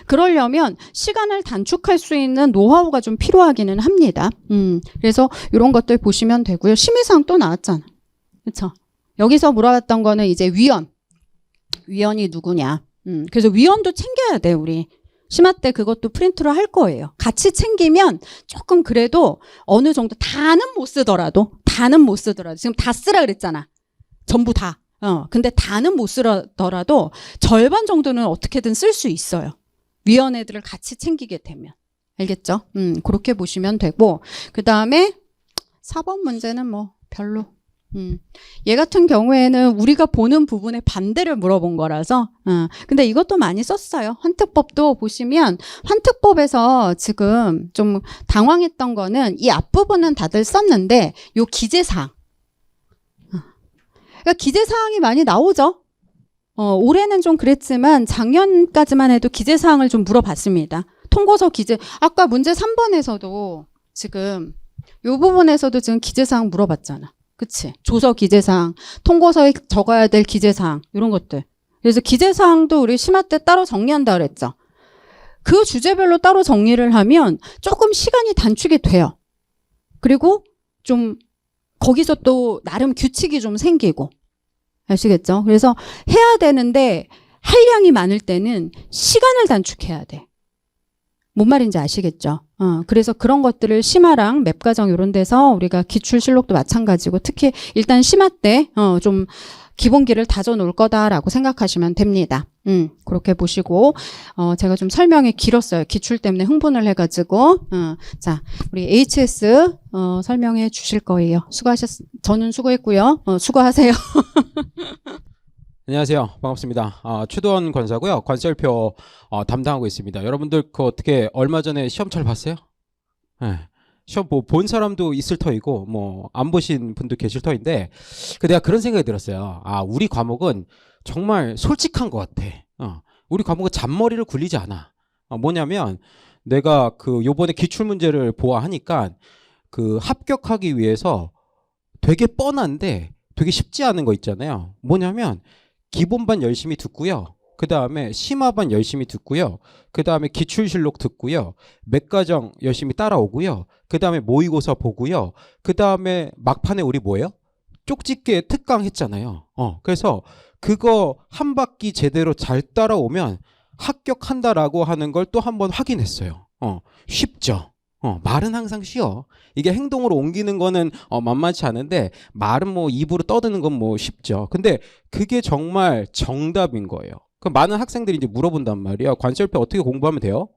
그러려면 시간을 단축할 수 있는 노하우가 좀 필요하기는 합니다. 그래서 이런 것들 보시면 되고요. 심의사항 또 나왔잖아. 그렇죠? 여기서 물어봤던 거는 이제 위원이 누구냐. 그래서 위원도 챙겨야 돼, 우리. 심화 때 그것도 프린트로 할 거예요. 같이 챙기면 조금 그래도 어느 정도 다는 못 쓰더라도 지금 다 쓰라 그랬잖아. 전부 다. 근데 다는 못 쓰더라도 절반 정도는 어떻게든 쓸 수 있어요. 위원회들을 같이 챙기게 되면. 알겠죠? 그렇게 보시면 되고. 그 다음에 4번 문제는 뭐 별로. 얘 같은 경우에는 우리가 보는 부분의 반대를 물어본 거라서 근데 이것도 많이 썼어요. 환특법도 보시면 환특법에서 지금 좀 당황했던 거는 이 앞부분은 다들 썼는데 요 기재사항 그러니까 기재사항이 많이 나오죠. 올해는 좀 그랬지만 작년까지만 해도 기재사항을 좀 물어봤습니다. 통고서 기재 아까 문제 3번에서도 지금 요 부분에서도 지금 기재사항 물어봤잖아. 그치? 조서 기재사항, 통고서에 적어야 될 기재사항 이런 것들. 그래서 기재사항도 우리 심화 때 따로 정리한다 그랬죠. 그 주제별로 따로 정리를 하면 조금 시간이 단축이 돼요. 그리고 좀 거기서 또 나름 규칙이 좀 생기고 아시겠죠? 그래서 해야 되는데 할 양이 많을 때는 시간을 단축해야 돼. 뭔 말인지 아시겠죠? 그래서 그런 것들을 심화랑 맵과정 이런 데서 우리가 기출실록도 마찬가지고 특히 일단 심화 때 좀 기본기를 다져놓을 거다라고 생각하시면 됩니다. 그렇게 보시고 제가 좀 설명이 길었어요. 기출 때문에 흥분을 해가지고 자 우리 HS 설명해 주실 거예요. 저는 수고했고요. 수고하세요. 안녕하세요. 반갑습니다. 최도원 권사고요. 관세율표 담당하고 있습니다. 여러분들 그 어떻게 얼마 전에 시험 잘 봤어요? 네. 시험 본 사람도 있을 터이고 뭐 안 보신 분도 계실 터인데 내가 그런 생각이 들었어요. 우리 과목은 정말 솔직한 것 같아. 우리 과목은 잔머리를 굴리지 않아. 뭐냐면 내가 그 요번에 기출 문제를 보아하니까 그 합격하기 위해서 되게 뻔한데 되게 쉽지 않은 거 있잖아요. 뭐냐면 기본반 열심히 듣고요. 그 다음에 심화반 열심히 듣고요. 그 다음에 기출실록 듣고요. 맥과정 열심히 따라오고요. 그 다음에 모의고사 보고요. 그 다음에 막판에 우리 뭐예요? 쪽집게 특강 했잖아요. 그래서 그거 한 바퀴 제대로 잘 따라오면 합격한다라고 하는 걸 또 한 번 확인했어요. 쉽죠. 말은 항상 쉬워. 이게 행동으로 옮기는 거는 만만치 않은데 말은 뭐 입으로 떠드는 건 뭐 쉽죠. 근데 그게 정말 정답인 거예요. 그 많은 학생들이 이제 물어본단 말이야. 관세율표 어떻게 공부하면 돼요?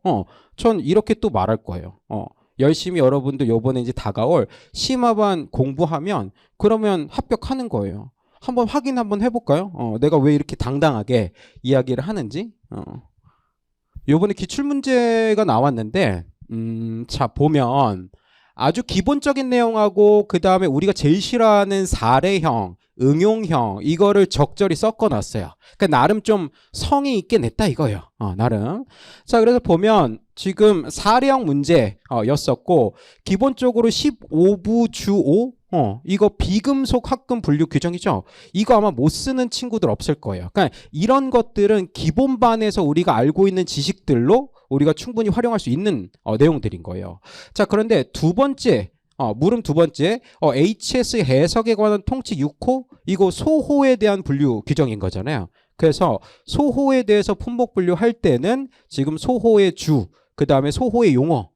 전 이렇게 또 말할 거예요. 열심히 여러분들 요번에 이제 다가올 심화반 공부하면 그러면 합격하는 거예요. 한번 확인 한번 해볼까요? 내가 왜 이렇게 당당하게 이야기를 하는지. 요번에 기출문제가 나왔는데 자 보면 아주 기본적인 내용하고 그 다음에 우리가 제일 싫어하는 사례형 응용형 이거를 적절히 섞어놨어요. 그러니까 나름 좀 성의 있게 냈다 이거예요. 나름. 자, 그래서 보면 지금 사례형 문제였었고 기본적으로 15부 주 5 이거 비금속 합금 분류 규정이죠. 이거 아마 못 쓰는 친구들 없을 거예요. 그러니까 이런 것들은 기본반에서 우리가 알고 있는 지식들로 우리가 충분히 활용할 수 있는 내용들인 거예요. 자, 그런데 두 번째 물음 두 번째 HS 해석에 관한 통칙 6호 이거 소호에 대한 분류 규정인 거잖아요. 그래서 소호에 대해서 품목 분류할 때는 지금 소호의 주, 그 다음에 소호의 용어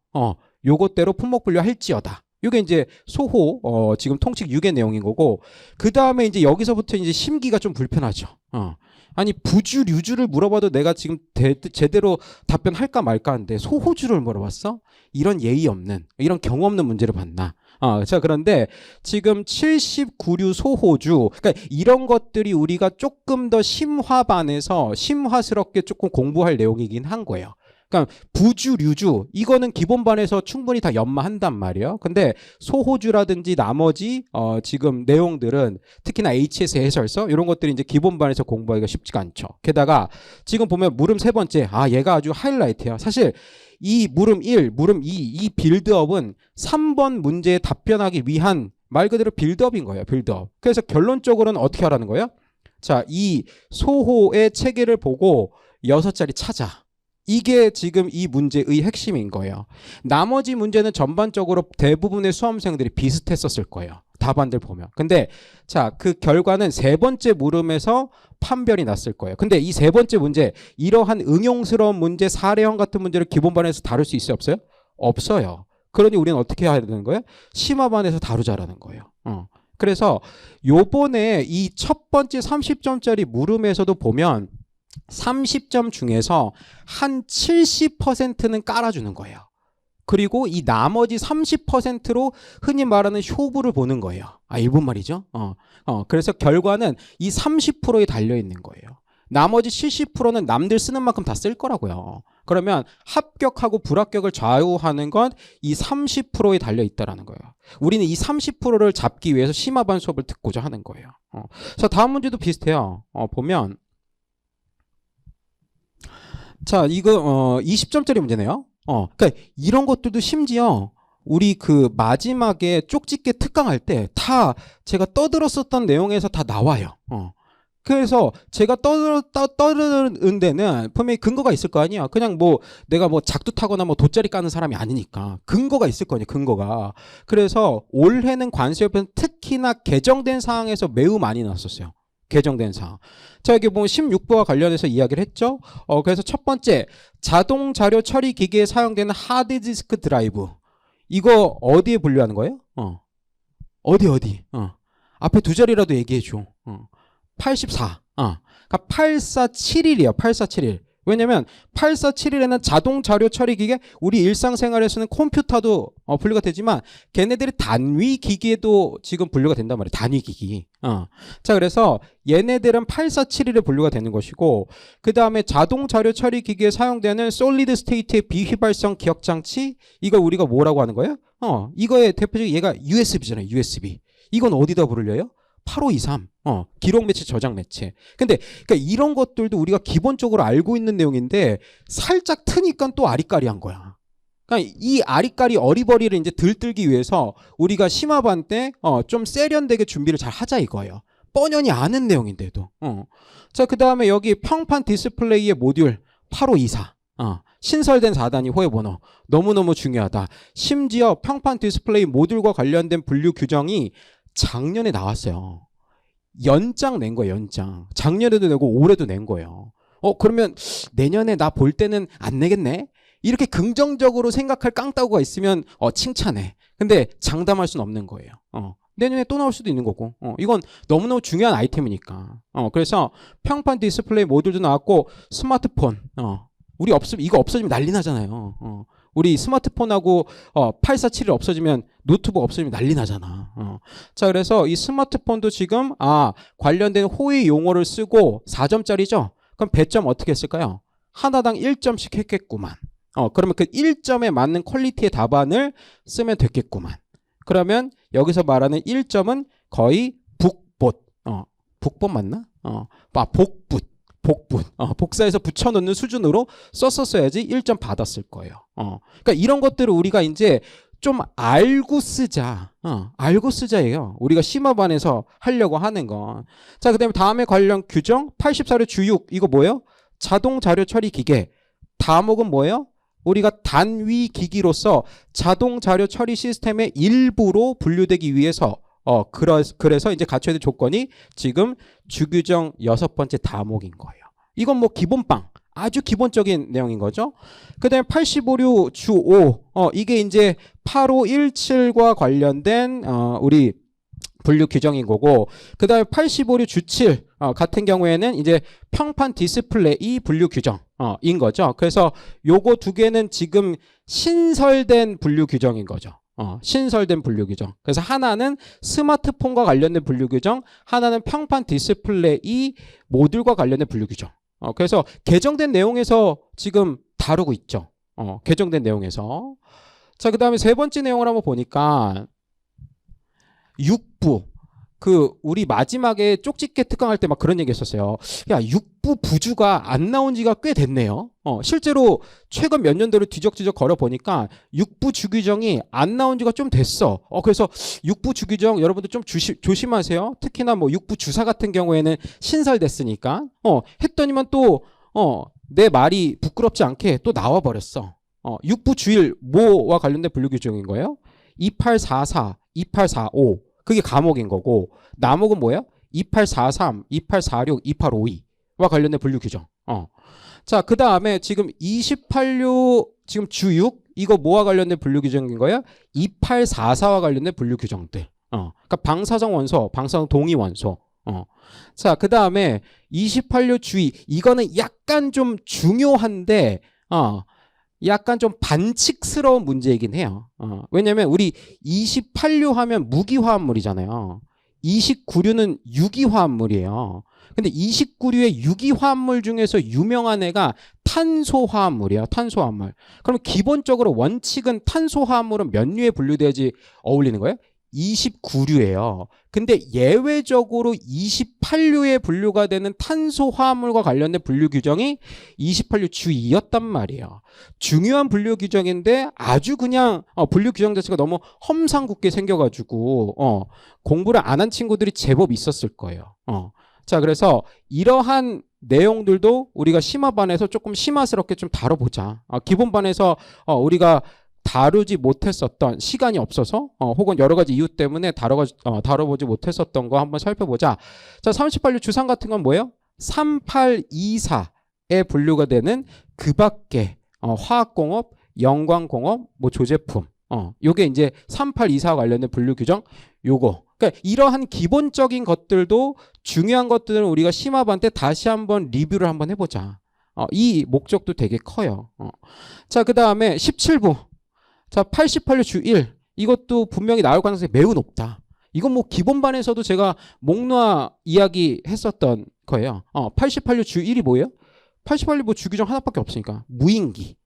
요것대로 품목 분류할지어다. 이게 이제 소호 지금 통칙 6의 내용인 거고, 그 다음에 이제 여기서부터 이제 심기가 좀 불편하죠. 아니 부주 류주를 물어봐도 내가 지금 제대로 답변할까 말까 하는데 소호주를 물어봤어? 이런 예의 없는, 이런 경험 없는 문제를 봤나? 자, 그런데 지금 79류 소호주, 그러니까 이런 것들이 우리가 조금 더 심화반에서 심화스럽게 조금 공부할 내용이긴 한 거예요. 그러니까 부주, 류주 이거는 기본반에서 충분히 다 연마한단 말이에요. 근데 소호주라든지 나머지 지금 내용들은 특히나 HS 해설서 이런 것들이 이제 기본반에서 공부하기가 쉽지가 않죠. 게다가 지금 보면 물음 세 번째, 얘가 아주 하이라이트야. 사실 이 물음 1, 물음 2, 이 빌드업은 3번 문제에 답변하기 위한 말 그대로 빌드업인 거예요. 빌드업. 그래서 결론적으로는 어떻게 하라는 거예요? 자, 이 소호의 체계를 보고 6자리 찾아. 이게 지금 이 문제의 핵심인 거예요. 나머지 문제는 전반적으로 대부분의 수험생들이 비슷했었을 거예요. 답안들 보면. 근데 자, 그 결과는 세 번째 물음에서 판별이 났을 거예요. 근데 이 세 번째 문제, 이러한 응용스러운 문제, 사례형 같은 문제를 기본반에서 다룰 수 있어요? 없어요? 없어요. 그러니 우리는 어떻게 해야 되는 거예요? 심화반에서 다루자라는 거예요. 그래서 요번에 이 첫 번째 30점짜리 물음에서도 보면 30점 중에서 한 70%는 깔아주는 거예요. 그리고 이 나머지 30%로 흔히 말하는 효부를 보는 거예요. 일본 말이죠. 그래서 결과는 이 30%에 달려있는 거예요. 나머지 70%는 남들 쓰는 만큼 다 쓸 거라고요. 그러면 합격하고 불합격을 좌우하는 건 이 30%에 달려있다라는 거예요. 우리는 이 30%를 잡기 위해서 심화반 수업을 듣고자 하는 거예요. 자, 다음 문제도 비슷해요. 보면 자, 이거 20점짜리 문제네요. 그러니까 이런 것들도 심지어 우리 그 마지막에 쪽집게 특강할 때 다 제가 떠들었었던 내용에서 다 나와요. 그래서 제가 떠드는 데는 분명히 근거가 있을 거 아니야. 그냥 뭐 내가 뭐 작두 타거나 뭐 돗자리 까는 사람이 아니니까 근거가 있을 거 아니야. 근거가. 그래서 올해는 관세협회는 특히나 개정된 사항에서 매우 많이 나왔었어요. 개정된 사항. 자, 여기 보면 16부와 관련해서 이야기를 했죠. 그래서 첫 번째, 자동 자료 처리 기기에 사용되는 하드디스크 드라이브. 이거 어디에 분류하는 거예요? 어디? 앞에 두 자리라도 얘기해 줘. 84. 그러니까 8471이에요. 8471. 왜냐면 8471에는 자동 자료 처리 기계, 우리 일상생활에서는 컴퓨터도 분류가 되지만 걔네들이 단위 기기에도 지금 분류가 된단 말이에요. 단위 기기. 자, 그래서 얘네들은 8471에 분류가 되는 것이고, 그 다음에 자동 자료 처리 기기에 사용되는 솔리드 스테이트의 비휘발성 기억 장치, 이걸 우리가 뭐라고 하는 거예요? 이거의 대표적인 얘가 USB잖아요. USB. 이건 어디다 부르려요? 8523. 기록 매체, 저장 매체. 근데 그러니까 이런 것들도 우리가 기본적으로 알고 있는 내용인데 살짝 트니까 또 아리까리한 거야. 그러니까 이 아리까리 어리버리를 이제 들뜨기 위해서 우리가 심화반 때 좀 세련되게 준비를 잘 하자 이거예요. 뻔연히 아는 내용인데도. 자, 그 다음에 여기 평판 디스플레이의 모듈 8524. 신설된 4단위 호의 번호. 너무너무 중요하다. 심지어 평판 디스플레이 모듈과 관련된 분류 규정이 작년에 나왔어요. 연장 낸 거예요. 연장. 작년에도 내고 올해도 낸 거예요. 그러면 내년에 나 볼 때는 안 내겠네? 이렇게 긍정적으로 생각할 깡따구가 있으면 칭찬해. 근데 장담할 수는 없는 거예요. 내년에 또 나올 수도 있는 거고. 이건 너무너무 중요한 아이템이니까. 그래서 평판 디스플레이 모듈도 나왔고, 스마트폰. 이거 없어지면 난리 나잖아요. 우리 스마트폰하고 8471이 없어지면 노트북 없어지면 난리 나잖아. 자, 그래서 이 스마트폰도 지금 관련된 호의 용어를 쓰고 4점짜리죠. 그럼 배점 어떻게 했을까요? 하나당 1점씩 했겠구만. 그러면 그 1점에 맞는 퀄리티의 답안을 쓰면 됐겠구만. 그러면 여기서 말하는 1점은 거의 북봇, 북법 맞나? 복분. 복사해서 붙여놓는 수준으로 썼었어야지 1점 받았을 거예요. 그러니까 이런 것들을 우리가 이제 좀 알고 쓰자. 알고 쓰자예요. 우리가 심화반에서 하려고 하는 건. 자, 그다음에 다음에 관련 규정 84조 주6 이거 뭐예요? 자동 자료 처리 기계. 다목은 뭐예요? 우리가 단위 기기로서 자동 자료 처리 시스템의 일부로 분류되기 위해서 그래서 이제 갖춰야 될 조건이 지금 주규정 6번째 다목인 거예요. 이건 뭐 기본빵. 아주 기본적인 내용인 거죠. 그 다음에 85류 주 5. 이게 이제 8517과 관련된, 우리 분류 규정인 거고, 그 다음에 85류 주 7. 같은 경우에는 이제 평판 디스플레이 분류 규정인 거죠. 그래서 요거 두 개는 지금 신설된 분류 규정인 거죠. 신설된 분류 규정. 그래서 하나는 스마트폰과 관련된 분류 규정, 하나는 평판 디스플레이 모듈과 관련된 분류 규정. 그래서 개정된 내용에서 지금 다루고 있죠. 개정된 내용에서. 자, 그 다음에 세 번째 내용을 한번 보니까 육부. 우리 마지막에 쪽집게 특강할 때 막 그런 얘기 했었어요. 야, 육부 부주가 안 나온 지가 꽤 됐네요. 실제로 최근 몇 년도를 뒤적뒤적 걸어보니까 육부 주규정이 안 나온 지가 좀 됐어. 그래서 육부 주규정 여러분들 좀 조심하세요. 특히나 뭐 육부 주사 같은 경우에는 신설됐으니까. 했더니만 또, 내 말이 부끄럽지 않게 또 나와버렸어. 육부 주일 뭐와 관련된 분류 규정인 거예요? 2844, 2845. 그게 과목인 거고, 나목은 뭐야? 2843, 2846, 2852와 관련된 분류 규정. 자, 그 다음에 지금 28류, 지금 주6, 이거 뭐와 관련된 분류 규정인 거야? 2844와 관련된 분류 규정들. 그러니까 방사성 원소, 방사성 동위 원소. 자, 그 다음에 28류 주2, 이거는 약간 좀 중요한데, 약간 좀 반칙스러운 문제이긴 해요. 왜냐면 우리 28류 하면 무기화합물이잖아요. 29류는 유기화합물이에요. 근데 29류의 유기화합물 중에서 유명한 애가 탄소화합물이에요. 탄소화합물. 그럼 기본적으로 원칙은 탄소화합물은 몇 류에 분류돼야지 어울리는 거예요? 29류예요. 근데 예외적으로 28류에 분류가 되는 탄소화합물과 관련된 분류 규정이 28류 주2였단 말이에요. 중요한 분류 규정인데 아주 그냥 분류 규정 자체가 너무 험상궂게 생겨가지고 공부를 안 한 친구들이 제법 있었을 거예요. 자, 그래서 이러한 내용들도 우리가 심화반에서 조금 심화스럽게 좀 다뤄보자. 기본반에서 우리가 다루지 못했었던, 시간이 없어서 혹은 여러 가지 이유 때문에 다뤄보지 못했었던 거 한번 살펴보자. 자, 38류 주상 같은 건 뭐예요? 3824에 분류가 되는 그 밖에 화학공업, 영광공업, 뭐 조제품. 요게 이제 3824와 관련된 분류 규정 요거. 그러니까 이러한 기본적인 것들도 중요한 것들은 우리가 심화반 때 다시 한번 리뷰를 한번 해보자. 이 목적도 되게 커요. 자, 그 다음에 17부. 자, 88류 주1. 이것도 분명히 나올 가능성이 매우 높다. 이건 뭐 기본반에서도 제가 목놓아 이야기 했었던 거예요. 88류 주1이 뭐예요? 88류 뭐 주규정 하나밖에 없으니까. 무인기.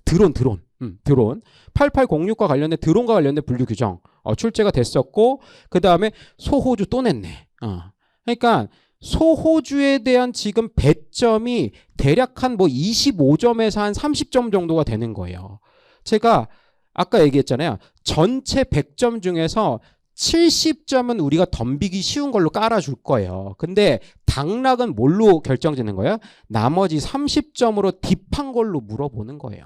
드론. 8806과 관련된 드론과 관련된 분류 규정 출제가 됐었고, 그 다음에 소호주 또 냈네. 그러니까 소호주에 대한 지금 배점이 대략 한 뭐 25점에서 한 30점 정도가 되는 거예요. 제가 아까 얘기했잖아요. 전체 100점 중에서 70점은 우리가 덤비기 쉬운 걸로 깔아줄 거예요. 근데 당락은 뭘로 결정되는 거예요? 나머지 30점으로 딥한 걸로 물어보는 거예요.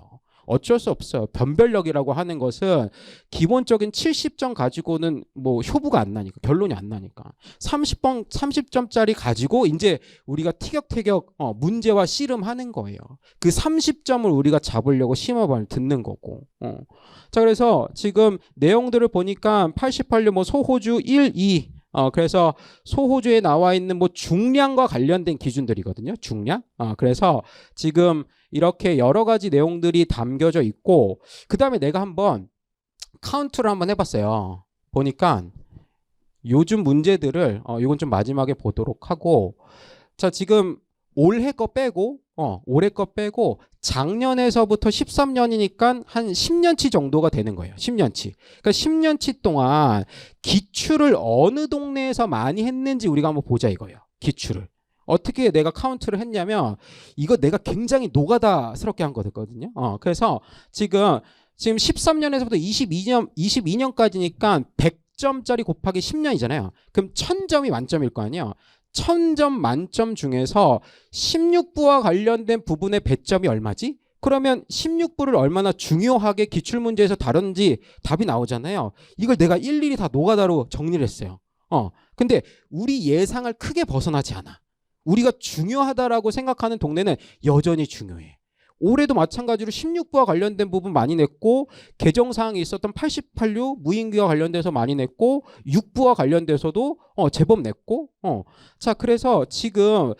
어쩔 수 없어요. 변별력이라고 하는 것은 기본적인 70점 가지고는 뭐 효부가 안 나니까, 결론이 안 나니까. 30점짜리 가지고 이제 우리가 티격태격 문제와 씨름하는 거예요. 그 30점을 우리가 잡으려고 심화반을 듣는 거고. 자, 그래서 지금 내용들을 보니까 88류 뭐 소호주 1, 2. 그래서 소호주에 나와 있는 뭐 중량과 관련된 기준들이거든요. 중량. 그래서 지금 이렇게 여러 가지 내용들이 담겨져 있고, 그 다음에 내가 한번 카운트를 한번 해봤어요. 보니까 요즘 문제들을 이건 좀 마지막에 보도록 하고, 자, 지금 올해 거 빼고 올해 거 빼고 작년에서부터 13년이니까 한 10년치 정도가 되는 거예요. 10년치. 그러니까 10년치 동안 기출을 어느 동네에서 많이 했는지 우리가 한번 보자 이거예요. 기출을. 어떻게 내가 카운트를 했냐면 이거 내가 굉장히 노가다스럽게 한 거거든요. 그래서 지금 13년에서부터 22년까지니까 100점짜리 곱하기 10년이잖아요. 그럼 1000점이 만점일 거 아니에요. 1000점 만점 중에서 16부와 관련된 부분의 배점이 얼마지? 그러면 16부를 얼마나 중요하게 기출문제에서 다룬지 답이 나오잖아요. 이걸 내가 일일이 다 노가다로 정리를 했어요. 근데 우리 예상을 크게 벗어나지 않아. 우리가 중요하다라고 생각하는 동네는 여전히 중요해. 올해도 마찬가지로 16부와 관련된 부분 많이 냈고 개정사항이 있었던 88류 무인기와 관련돼서 많이 냈고 6부와 관련돼서도 제법 냈고 자 그래서 지금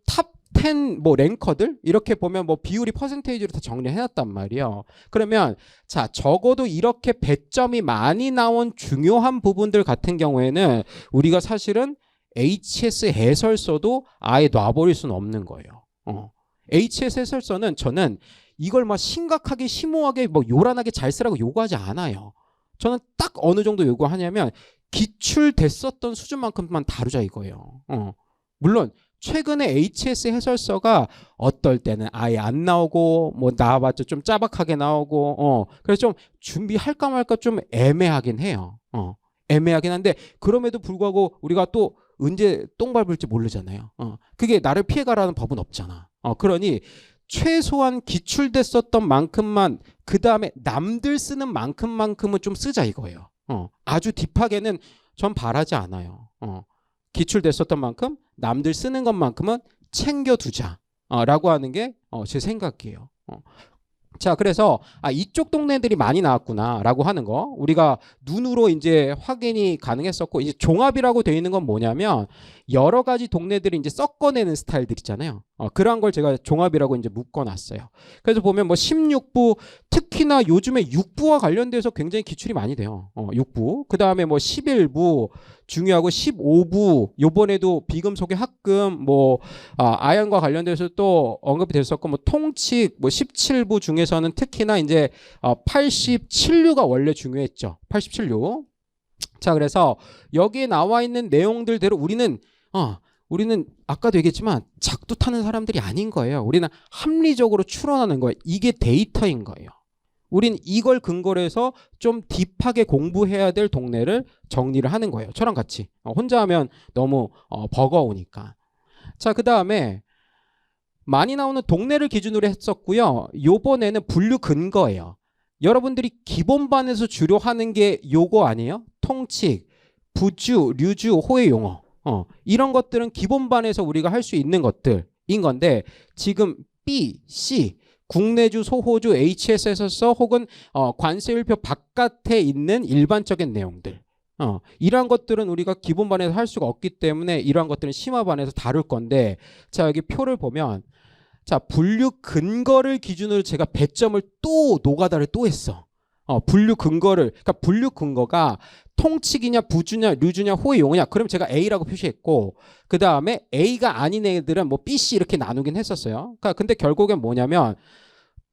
탑 10 뭐 랭커들 이렇게 보면 뭐 비율이 퍼센테이지로 다 정리해놨단 말이에요. 그러면 자 적어도 이렇게 배점이 많이 나온 중요한 부분들 같은 경우에는 우리가 사실은 HS 해설서도 아예 놔버릴 수는 없는 거예요. HS 해설서는 저는 이걸 막 심각하게 심오하게 뭐 요란하게 잘 쓰라고 요구하지 않아요. 저는 딱 어느 정도 요구하냐면 기출됐었던 수준만큼만 다루자 이거예요. 물론 최근에 HS 해설서가 어떨 때는 아예 안 나오고 뭐 나와봤자 좀 짜박하게 나오고 그래서 좀 준비할까 말까 좀 애매하긴 해요. 애매하긴 한데 그럼에도 불구하고 우리가 또 언제 똥 밟을지 모르잖아요. 그게 나를 피해가라는 법은 없잖아. 그러니 최소한 기출됐었던 만큼만 그 다음에 남들 쓰는 만큼만큼은 좀 쓰자 이거예요. 아주 딥하게는 전 바라지 않아요. 기출됐었던 만큼 남들 쓰는 것만큼은 챙겨두자 라고 하는 게 제 생각이에요. 자, 그래서 이쪽 동네들이 많이 나왔구나 라고 하는 거 우리가 눈으로 이제 확인이 가능했었고, 이제 종합이라고 되어 있는 건 뭐냐면 여러 가지 동네들이 이제 섞어내는 스타일들 있잖아요. 그런 걸 제가 종합이라고 이제 묶어놨어요. 그래서 보면 뭐 16부, 특히나 요즘에 6부와 관련돼서 굉장히 기출이 많이 돼요. 6부. 그 다음에 뭐 11부 중요하고 15부, 요번에도 비금속의 합금, 뭐 아연과 관련돼서 또 언급이 됐었고, 뭐 통칙, 뭐 17부 중에서는 특히나 이제 87류가 원래 중요했죠. 87류. 자, 그래서 여기에 나와 있는 내용들대로 우리는 아까도 얘기했지만 작두 타는 사람들이 아닌 거예요. 우리는 합리적으로 추론하는 거예요. 이게 데이터인 거예요. 우린 이걸 근거로 해서 좀 딥하게 공부해야 될 동네를 정리를 하는 거예요. 저랑 같이. 혼자 하면 너무 버거우니까. 자, 그 다음에 많이 나오는 동네를 기준으로 했었고요. 요번에는 분류 근거예요. 여러분들이 기본반에서 주로 하는 게 요거 아니에요? 통칙, 부주, 류주, 호의 용어. 이런 것들은 기본반에서 우리가 할 수 있는 것들인 건데, 지금 B, C, 국내주, 소호주, HS에서 혹은 관세율표 바깥에 있는 일반적인 내용들. 이러한 것들은 우리가 기본반에서 할 수가 없기 때문에 이러한 것들은 심화반에서 다룰 건데, 자, 여기 표를 보면, 자, 분류 근거를 기준으로 제가 배점을 또 노가다를 또 했어. 분류 근거를, 그러니까 분류 근거가 통칙이냐, 부주냐, 류주냐, 호의 용어냐. 그럼 제가 A라고 표시했고, 그 다음에 A가 아닌 애들은 뭐 B, C 이렇게 나누긴 했었어요. 그러니까 근데 결국엔 뭐냐면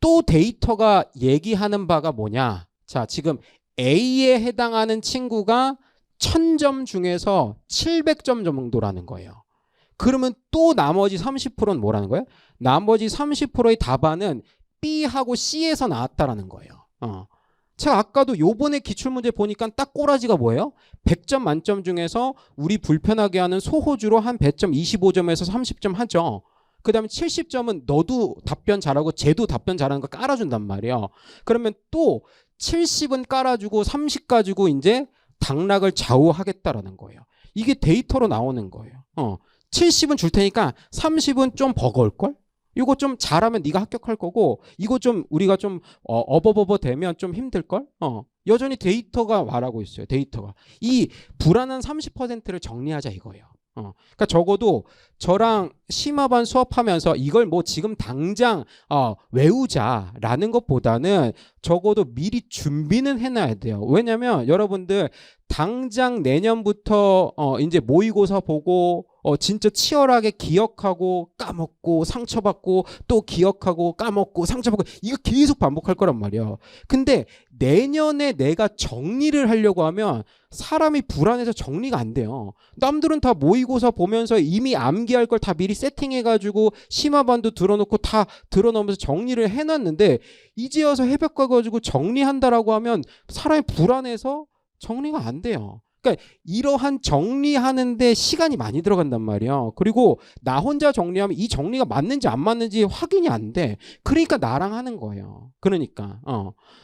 또 데이터가 얘기하는 바가 뭐냐. 자, 지금 A에 해당하는 친구가 1000점 중에서 700점 정도라는 거예요. 그러면 또 나머지 30%는 뭐라는 거예요? 나머지 30%의 답안은 B하고 C에서 나왔다라는 거예요. 제가 아까도 요번에 기출문제 보니까 딱 꼬라지가 뭐예요? 100점 만점 중에서 우리 불편하게 하는 소호주로 한 배점 25점에서 30점 하죠. 그 다음에 70점은 너도 답변 잘하고 쟤도 답변 잘하는 거 깔아준단 말이에요. 그러면 또 70은 깔아주고 30 가지고 이제 당락을 좌우하겠다라는 거예요. 이게 데이터로 나오는 거예요. 70은 줄 테니까 30은 좀 버거울걸? 이거 좀 잘하면 네가 합격할 거고, 이거 좀 우리가 좀 어버버버 되면 좀 힘들걸? 여전히 데이터가 말하고 있어요. 데이터가. 이 불안한 30%를 정리하자 이거예요. 그러니까 적어도 저랑 심화반 수업하면서 이걸 뭐 지금 당장 외우자라는 것보다는 적어도 미리 준비는 해놔야 돼요. 왜냐면 여러분들 당장 내년부터 이제 모의고사 보고 진짜 치열하게 기억하고 까먹고 상처받고 또 기억하고 까먹고 상처받고 이거 계속 반복할 거란 말이야. 근데 내년에 내가 정리를 하려고 하면 사람이 불안해서 정리가 안 돼요. 남들은 다 모의고사 보면서 이미 암기할 걸 다 미리 세팅해가지고 심화반도 들어놓고 다 들어놓으면서 정리를 해놨는데 이제 와서 해벽 가가지고 정리한다라고 하면 사람이 불안해서 정리가 안 돼요. 그러니까 이러한 정리하는데 시간이 많이 들어간단 말이에요. 그리고 나 혼자 정리하면 이 정리가 맞는지 안 맞는지 확인이 안 돼. 그러니까 나랑 하는 거예요. 그러니까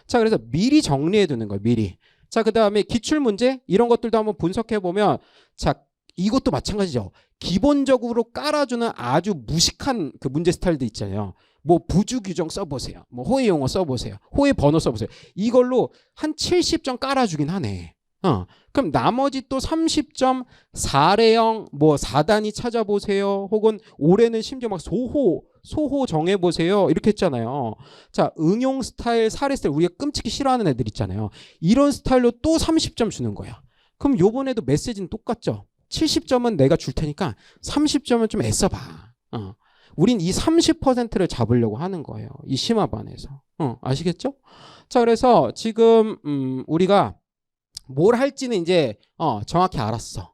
자, 그래서 미리 정리해 두는 거예요. 미리. 자, 그다음에 기출 문제 이런 것들도 한번 분석해 보면 자, 이것도 마찬가지죠. 기본적으로 깔아주는 아주 무식한 그 문제 스타일도 있잖아요. 뭐 부주 규정 써보세요. 뭐 호의 용어 써보세요. 호의 번호 써보세요. 이걸로 한 70점 깔아주긴 하네. 그럼 나머지 또 30점 4레형 뭐 4단위 찾아보세요. 혹은 올해는 심지어 막 소호 정해보세요. 이렇게 했잖아요. 자, 응용 스타일, 사례 스타일 우리가 끔찍히 싫어하는 애들 있잖아요. 이런 스타일로 또 30점 주는 거야. 그럼 요번에도 메시지는 똑같죠. 70점은 내가 줄 테니까 30점은 좀 애써봐. 우린 이 30%를 잡으려고 하는 거예요. 이 심화반에서. 아시겠죠? 자, 그래서 지금 우리가 뭘 할지는 이제 정확히 알았어.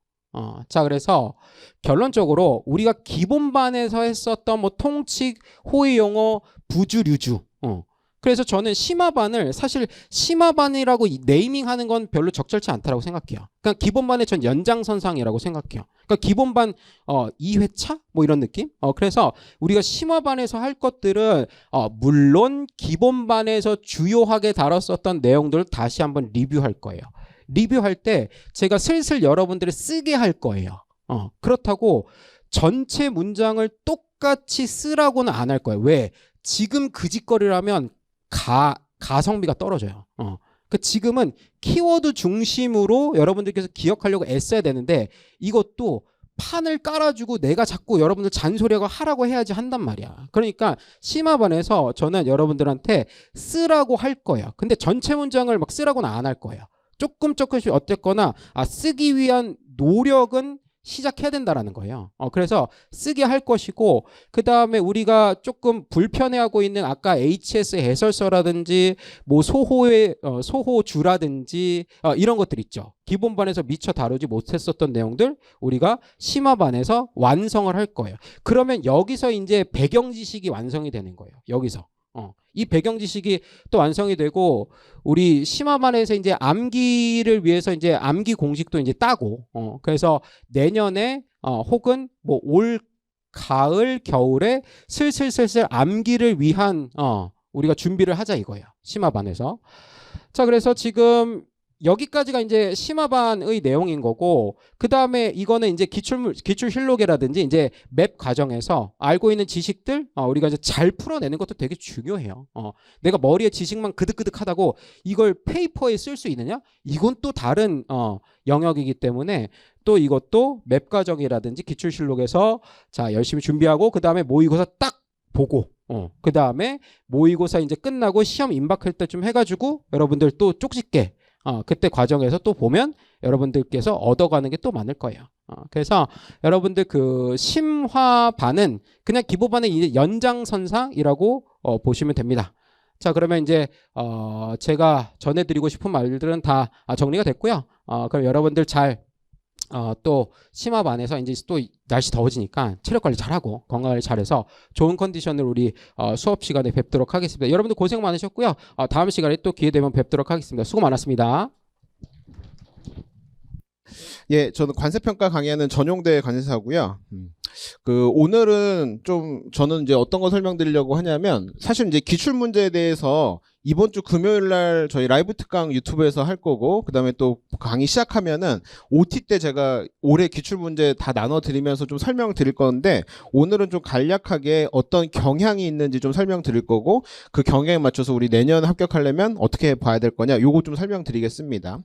자, 그래서 결론적으로 우리가 기본반에서 했었던 뭐 통칙, 호의 용어, 부주, 류주. 그래서 저는 심화반을 사실 심화반이라고 네이밍하는 건 별로 적절치 않다라고 생각해요. 그러니까 기본반의 전 연장선상이라고 생각해요. 그러니까 기본반 2회차 뭐 이런 느낌? 그래서 우리가 심화반에서 할 것들은 물론 기본반에서 주요하게 다뤘었던 내용들을 다시 한번 리뷰할 거예요. 리뷰할 때 제가 슬슬 여러분들을 쓰게 할 거예요. 그렇다고 전체 문장을 똑같이 쓰라고는 안 할 거예요. 왜? 지금 그 짓거리라면 가성비가 떨어져요. 그 지금은 키워드 중심으로 여러분들께서 기억하려고 애써야 되는데 이것도 판을 깔아주고 내가 자꾸 여러분들 잔소리하고 하라고 해야지 한단 말이야. 그러니까 심화반에서 저는 여러분들한테 쓰라고 할 거예요. 근데 전체 문장을 막 쓰라고는 안 할 거예요. 조금씩 어쨌거나 쓰기 위한 노력은 시작해야 된다라는 거예요. 그래서 쓰게 할 것이고 그 다음에 우리가 조금 불편해하고 있는 아까 HS 해설서라든지 뭐 소호주라든지 이런 것들 있죠. 기본반에서 미처 다루지 못했었던 내용들 우리가 심화반에서 완성을 할 거예요. 그러면 여기서 이제 배경 지식이 완성이 되는 거예요. 여기서. 이 배경 지식이 또 완성이 되고 우리 심화반에서 이제 암기를 위해서 이제 암기 공식도 이제 따고 그래서 내년에 혹은 뭐 올 가을 겨울에 슬슬 암기를 위한 우리가 준비를 하자 이거예요. 심화반에서. 자, 그래서 지금 여기까지가 이제 심화반의 내용인 거고 그 다음에 이거는 이제 기출 실록이라든지 이제 맵 과정에서 알고 있는 지식들 우리가 이제 잘 풀어내는 것도 되게 중요해요. 내가 머리에 지식만 그득그득하다고 이걸 페이퍼에 쓸 수 있느냐? 이건 또 다른 영역이기 때문에 또 이것도 맵 과정이라든지 기출 실록에서 자 열심히 준비하고 그 다음에 모의고사 딱 보고 그 다음에 모의고사 이제 끝나고 시험 임박할 때쯤 해가지고 여러분들 또 쪽집게 그때 과정에서 또 보면 여러분들께서 얻어가는 게 또 많을 거예요. 그래서 여러분들 그 심화반은 그냥 기본반의 이제 연장선상이라고 보시면 됩니다. 자, 그러면 이제 제가 전해드리고 싶은 말들은 다 정리가 됐고요. 그럼 여러분들 잘 또 심화반에서 이제 또 날씨 더워지니까 체력 관리 잘하고 건강 관리 잘해서 좋은 컨디션으로 우리 수업 시간에 뵙도록 하겠습니다. 여러분들 고생 많으셨고요. 다음 시간에 또 기회 되면 뵙도록 하겠습니다. 수고 많았습니다. 예, 저는 관세평가 강의하는 전용대 관세사고요. 오늘은 좀 저는 이제 어떤 거 설명드리려고 하냐면 사실 이제 기출 문제에 대해서 이번 주 금요일 날 저희 라이브 특강 유튜브에서 할 거고 그다음에 또 강의 시작하면은 OT 때 제가 올해 기출 문제 다 나눠 드리면서 좀 설명 드릴 건데 오늘은 좀 간략하게 어떤 경향이 있는지 좀 설명 드릴 거고 그 경향에 맞춰서 우리 내년 합격하려면 어떻게 봐야 될 거냐 요거 좀 설명 드리겠습니다.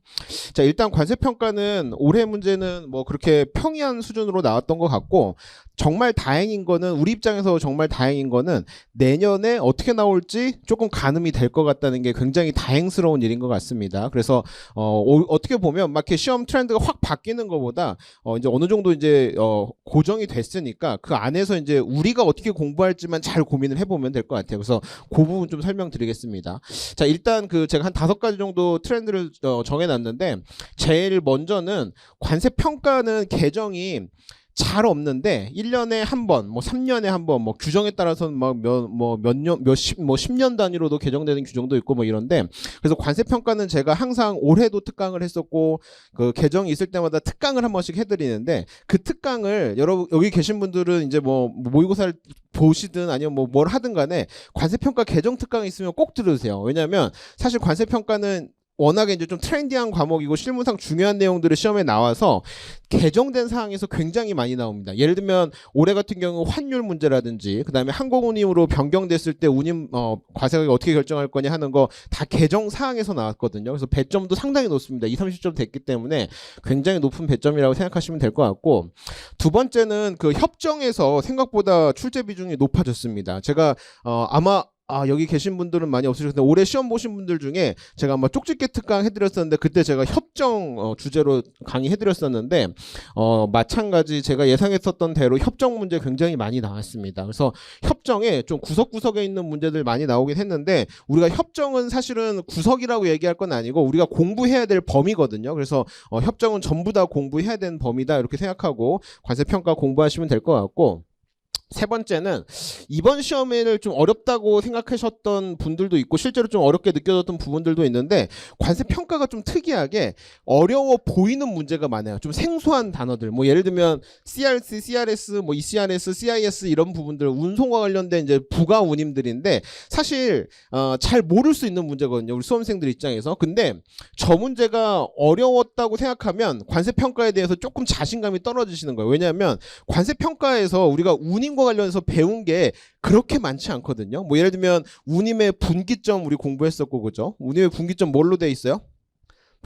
자, 일단 관세 평가는 올해 문제는 뭐 그렇게 평이한 수준으로 나왔던 것 같고 정말 다행인 거는 우리 입장에서 정말 다행인 거는 내년에 어떻게 나올지 조금 가늠이 될 것 같다는 게 굉장히 다행스러운 일인 것 같습니다. 그래서 어떻게 보면 막 이렇게 시험 트렌드가 확 바뀌는 것보다 이제 어느 정도 이제 고정이 됐으니까 그 안에서 이제 우리가 어떻게 공부할지만 잘 고민을 해보면 될 것 같아요. 그래서 그 부분 좀 설명드리겠습니다. 자, 일단 그 제가 한 5가지 정도 트렌드를 정해놨는데 제일 먼저는 관세 평가는 개정이 잘 없는데 1년에 한 번, 뭐 3년에 한 번, 뭐 규정에 따라서는 몇 년 단위로도 개정되는 규정도 있고 뭐 이런데 그래서 관세 평가는 제가 항상 올해도 특강을 했었고 그 개정이 있을 때마다 특강을 한 번씩 해드리는데 그 특강을 여러분 여기 계신 분들은 이제 뭐 모의고사를 보시든 아니면 뭐 뭘 하든 간에 관세 평가 개정 특강이 있으면 꼭 들으세요. 왜냐하면 사실 관세 평가는 워낙에 이제 좀 트렌디한 과목이고 실무상 중요한 내용들이 시험에 나와서 개정된 사항에서 굉장히 많이 나옵니다. 예를 들면 올해 같은 경우 환율 문제라든지 그다음에 항공운임으로 변경됐을 때 운임 과세가격 어떻게 결정할 거냐 하는 거 다 개정 사항에서 나왔거든요. 그래서 배점도 상당히 높습니다. 30점 됐기 때문에 굉장히 높은 배점이라고 생각하시면 될 것 같고 두 번째는 그 협정에서 생각보다 출제 비중이 높아졌습니다. 제가 아마 여기 계신 분들은 많이 없으실 텐데 올해 시험 보신 분들 중에 제가 아마 쪽집게 특강 해드렸었는데 그때 제가 협정 주제로 강의해드렸었는데 마찬가지 제가 예상했었던 대로 협정 문제 굉장히 많이 나왔습니다. 그래서 협정에 좀 구석구석에 있는 문제들 많이 나오긴 했는데 우리가 협정은 사실은 구석이라고 얘기할 건 아니고 우리가 공부해야 될 범위거든요. 그래서 협정은 전부 다 공부해야 되는 범위다 이렇게 생각하고 관세평가 공부하시면 될 것 같고 세 번째는 이번 시험을 좀 어렵다고 생각하셨던 분들도 있고 실제로 좀 어렵게 느껴졌던 부분들도 있는데 관세 평가가 좀 특이하게 어려워 보이는 문제가 많아요. 좀 생소한 단어들 뭐 예를 들면 CRC, CRS, 뭐 ECRS, CIS 이런 부분들 운송과 관련된 이제 부가 운임들인데 사실 잘 모를 수 있는 문제거든요. 우리 수험생들 입장에서. 근데 저 문제가 어려웠다고 생각하면 관세 평가에 대해서 조금 자신감이 떨어지시는 거예요. 왜냐하면 관세 평가에서 우리가 운임과 관련해서 배운 게 그렇게 많지 않거든요. 뭐 예를 들면 운임의 분기점 우리 공부했었고 그죠? 운임의 분기점 뭘로 돼 있어요?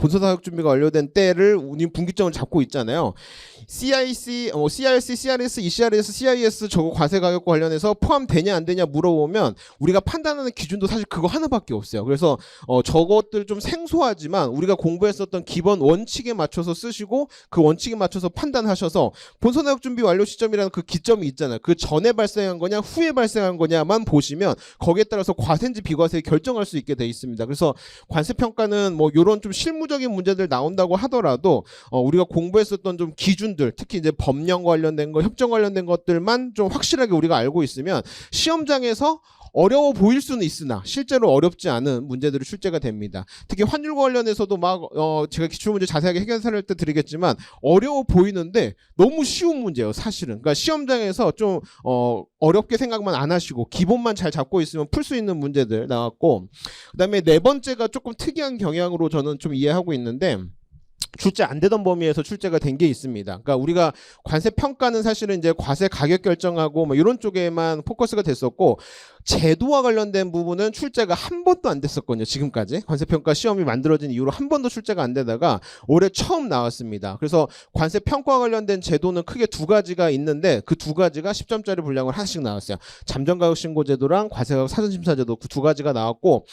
본서 사격 준비가 완료된 때를 운임 분기점을 잡고 있잖아요. CIC, CRC, CRS, ECRS, CIS 저거 과세 가격과 관련해서 포함되냐 안 되냐 물어보면 우리가 판단하는 기준도 사실 그거 하나밖에 없어요. 그래서 저것들 좀 생소하지만 우리가 공부했었던 기본 원칙에 맞춰서 쓰시고 그 원칙에 맞춰서 판단하셔서 본서 사격 준비 완료 시점이라는 그 기점이 있잖아요. 그 전에 발생한 거냐 후에 발생한 거냐만 보시면 거기에 따라서 과세인지 비과세 결정할 수 있게 돼 있습니다. 그래서 관세 평가는 뭐 이런 좀 실무적인 문제들 나온다고 하더라도 우리가 공부했었던 좀 기준들 특히 이제 법령 관련된 거 협정 관련된 것들만 좀 확실하게 우리가 알고 있으면 시험장에서 어려워 보일 수는 있으나 실제로 어렵지 않은 문제들이 출제가 됩니다. 특히 환율과 관련해서도 막 제가 기출문제 자세하게 해결할 때 드리겠지만 어려워 보이는데 너무 쉬운 문제예요. 사실은. 그러니까 시험장에서 좀 어렵게 생각만 안 하시고 기본만 잘 잡고 있으면 풀 수 있는 문제들 나왔고 그다음에 네 번째가 조금 특이한 경향으로 저는 좀 이해하고 있는데 출제 안 되던 범위에서 출제가 된 게 있습니다. 그러니까 우리가 관세 평가는 사실은 이제 과세 가격 결정하고 뭐 이런 쪽에만 포커스가 됐었고 제도와 관련된 부분은 출제가 한 번도 안 됐었거든요. 지금까지 관세평가 시험이 만들어진 이후로 한 번도 출제가 안 되다가 올해 처음 나왔습니다. 그래서 관세평가와 관련된 제도는 크게 두 가지가 있는데 그 두 가지가 10점짜리 분량을 하나씩 나왔어요. 잠정가격신고제도랑 과세가격 사전심사제도 그 두 가지가 나왔고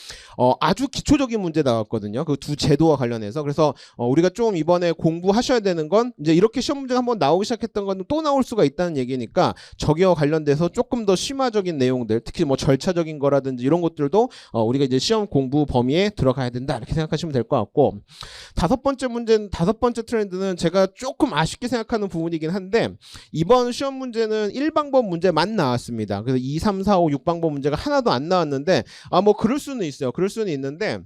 아주 기초적인 문제 나왔거든요. 그 두 제도와 관련해서. 그래서 우리가 좀 이번에 공부하셔야 되는 건 이제 이렇게 시험 문제가 한번 나오기 시작했던 건 또 나올 수가 있다는 얘기니까 저기와 관련돼서 조금 더 심화적인 내용들 특히 뭐 절차적인 거라든지 이런 것들도 우리가 이제 시험 공부 범위에 들어가야 된다 이렇게 생각하시면 될 것 같고 다섯 번째 트렌드는 제가 조금 아쉽게 생각하는 부분이긴 한데 이번 시험 문제는 1방법 문제만 나왔습니다. 그래서 2, 3, 4, 5, 6방법 문제가 하나도 안 나왔는데 뭐 그럴 수는 있어요. 그럴 수는 있는데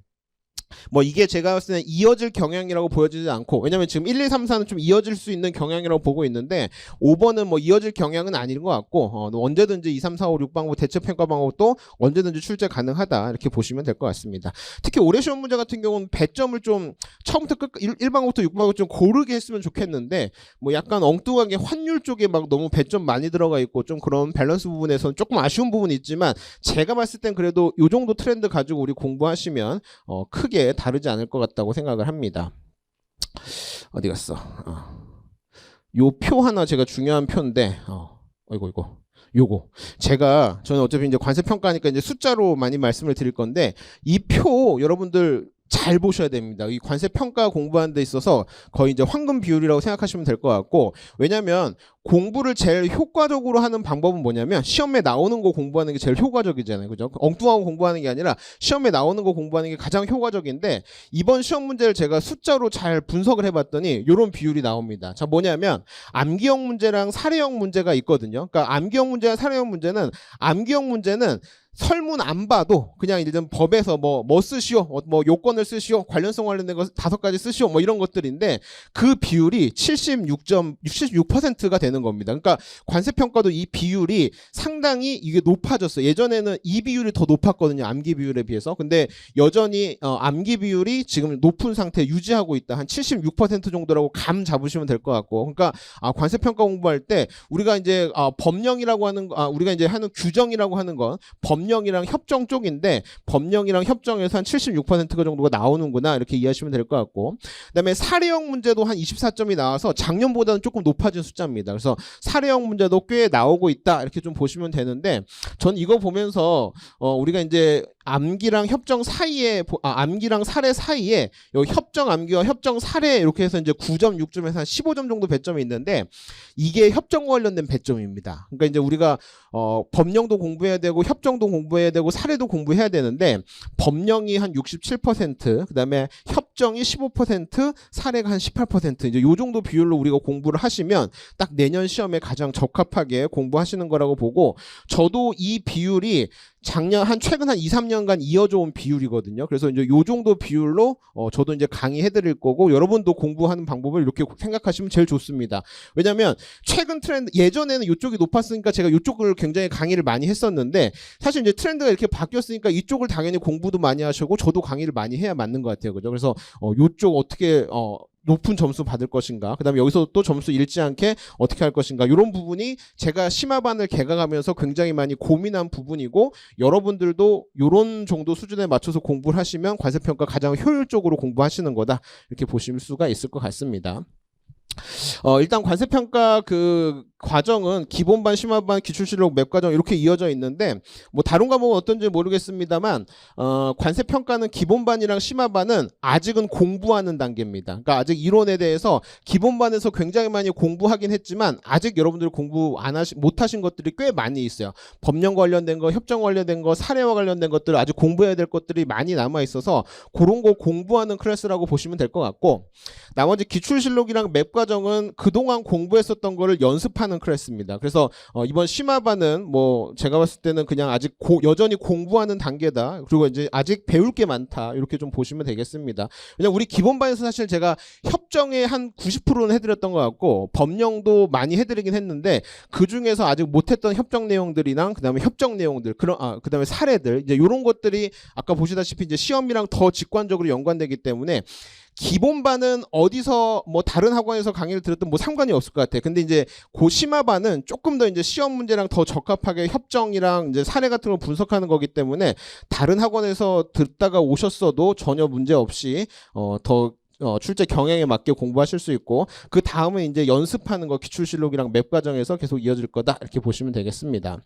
뭐 이게 제가 봤을 때는 이어질 경향이라고 보여지지 않고 왜냐면 지금 1, 2, 3, 4는 좀 이어질 수 있는 경향이라고 보고 있는데 5번은 뭐 이어질 경향은 아닌 것 같고 언제든지 2, 3, 4, 5, 6방법 대체평가 방법도 언제든지 출제 가능하다 이렇게 보시면 될 것 같습니다. 특히 올해 시험 문제 같은 경우는 배점을 좀 처음부터 1방법부터 6방법 좀 고르게 했으면 좋겠는데 뭐 약간 엉뚱하게 환율 쪽에 막 너무 배점 많이 들어가 있고 좀 그런 밸런스 부분에서는 조금 아쉬운 부분이 있지만 제가 봤을 땐 그래도 요 정도 트렌드 가지고 우리 공부하시면 크게 다르지 않을 것 같다고 생각을 합니다. 어디 갔어? 요 표 하나 제가 중요한 표인데 요거. 저는 어차피 이제 관세 평가니까 이제 숫자로 많이 말씀을 드릴 건데, 이 표 여러분들 잘 보셔야 됩니다. 이 관세 평가 공부하는 데 있어서 거의 이제 황금 비율이라고 생각하시면 될 것 같고, 왜냐면 공부를 제일 효과적으로 하는 방법은 뭐냐면 시험에 나오는 거 공부하는 게 제일 효과적이잖아요. 그죠? 엉뚱하고 공부하는 게 아니라 시험에 나오는 거 공부하는 게 가장 효과적인데, 이번 시험 문제를 제가 숫자로 잘 분석을 해봤더니 이런 비율이 나옵니다. 자, 뭐냐면 암기형 문제랑 사례형 문제가 있거든요. 그러니까 암기형 문제와 사례형 문제는, 암기형 문제는 설문 안 봐도 그냥 이제 법에서 뭐 쓰시오, 뭐 요건을 쓰시오, 관련된 거 5가지 쓰시오, 뭐 이런 것들인데, 그 비율이 76%가 되는 겁니다. 그러니까 관세 평가도 이 비율이 상당히 이게 높아졌어요. 예전에는 이 비율이 더 높았거든요, 암기 비율에 비해서. 근데 여전히 암기 비율이 지금 높은 상태 유지하고 있다. 한 76% 정도라고 감 잡으시면 될 것 같고. 그러니까 관세 평가 공부할 때 우리가 이제 법령이라고 하는 우리가 이제 하는 규정이라고 하는 건 법령이랑 협정 쪽인데, 법령이랑 협정에서 한 76%가 정도가 나오는구나, 이렇게 이해하시면 될 것 같고, 그다음에 사례형 문제도 한 24점이 나와서 작년보다는 조금 높아진 숫자입니다. 그래서 사례형 문제도 꽤 나오고 있다, 이렇게 좀 보시면 되는데, 전 이거 보면서 우리가 이제 암기랑 협정 사이에 암기랑 사례 사이에 여기 협정 암기와 협정 사례 이렇게 해서 이제 9점, 6점에서 한 15점 정도 배점이 있는데, 이게 협정과 관련된 배점입니다. 그러니까 이제 우리가 법령도 공부해야 되고 협정도 공부해야 되고 사례도 공부해야 되는데, 법령이 한 67%, 그다음에 협정이 15%, 사례가 한 18%, 이제 요 정도 비율로 우리가 공부를 하시면 딱 내년 시험에 가장 적합하게 공부하시는 거라고 보고, 저도 이 비율이 최근 한 2, 3년간 이어져 온 비율이거든요. 그래서 이제 요 정도 비율로 저도 이제 강의해 드릴 거고, 여러분도 공부하는 방법을 이렇게 생각하시면 제일 좋습니다. 왜냐면 최근 트렌드, 예전에는 이쪽이 높았으니까 제가 이쪽을 굉장히 강의를 많이 했었는데, 사실 이제 트렌드가 이렇게 바뀌었으니까 이쪽을 당연히 공부도 많이 하시고 저도 강의를 많이 해야 맞는 것 같아요. 그죠? 그래서 요쪽 어떻게 높은 점수 받을 것인가, 그 다음에 여기서 또 점수 잃지 않게 어떻게 할 것인가, 이런 부분이 제가 심화반을 개강하면서 굉장히 많이 고민한 부분이고, 여러분들도 이런 정도 수준에 맞춰서 공부를 하시면 관세평가 가장 효율적으로 공부하시는 거다, 이렇게 보실 수가 있을 것 같습니다. 일단 관세평가 그 과정은 기본반, 심화반, 기출실력, 맵과정 이렇게 이어져 있는데, 뭐 다른 과목은 어떤지 모르겠습니다만 관세평가는 기본반이랑 심화반은 아직은 공부하는 단계입니다. 그러니까 아직 이론에 대해서 기본반에서 굉장히 많이 공부하긴 했지만 아직 여러분들 공부 못하신 것들이 꽤 많이 있어요. 법령 관련된 거, 협정 관련된 거, 사례와 관련된 것들 아직 공부해야 될 것들이 많이 남아 있어서 그런 거 공부하는 클래스라고 보시면 될 것 같고, 나머지 기출실력이랑 맵과정은 그동안 공부했었던 거를 연습하는 클래스입니다. 그래서 이번 심화반은 뭐 제가 봤을 때는 그냥 아직 여전히 공부하는 단계다, 그리고 이제 아직 배울 게 많다, 이렇게 좀 보시면 되겠습니다. 왜냐면 우리 기본반에서 사실 제가 협정에 한 90%는 해드렸던 것 같고, 법령도 많이 해드리긴 했는데, 그 중에서 아직 못했던 협정 내용들이랑 그다음에 협정 내용들, 그다음에 사례들, 이제 이런 것들이 아까 보시다시피 이제 시험이랑 더 직관적으로 연관되기 때문에 기본반은 어디서 뭐 다른 학원에서 강의를 들었던 뭐 상관이 없을 것 같아요. 근데 이제 심화반은 조금 더 이제 시험 문제랑 더 적합하게 협정이랑 이제 사례 같은 걸 분석하는 거기 때문에 다른 학원에서 듣다가 오셨어도 전혀 문제 없이 더 출제 경향에 맞게 공부하실 수 있고, 그 다음에 이제 연습하는 거 기출실력이랑 맵 과정에서 계속 이어질 거다, 이렇게 보시면 되겠습니다.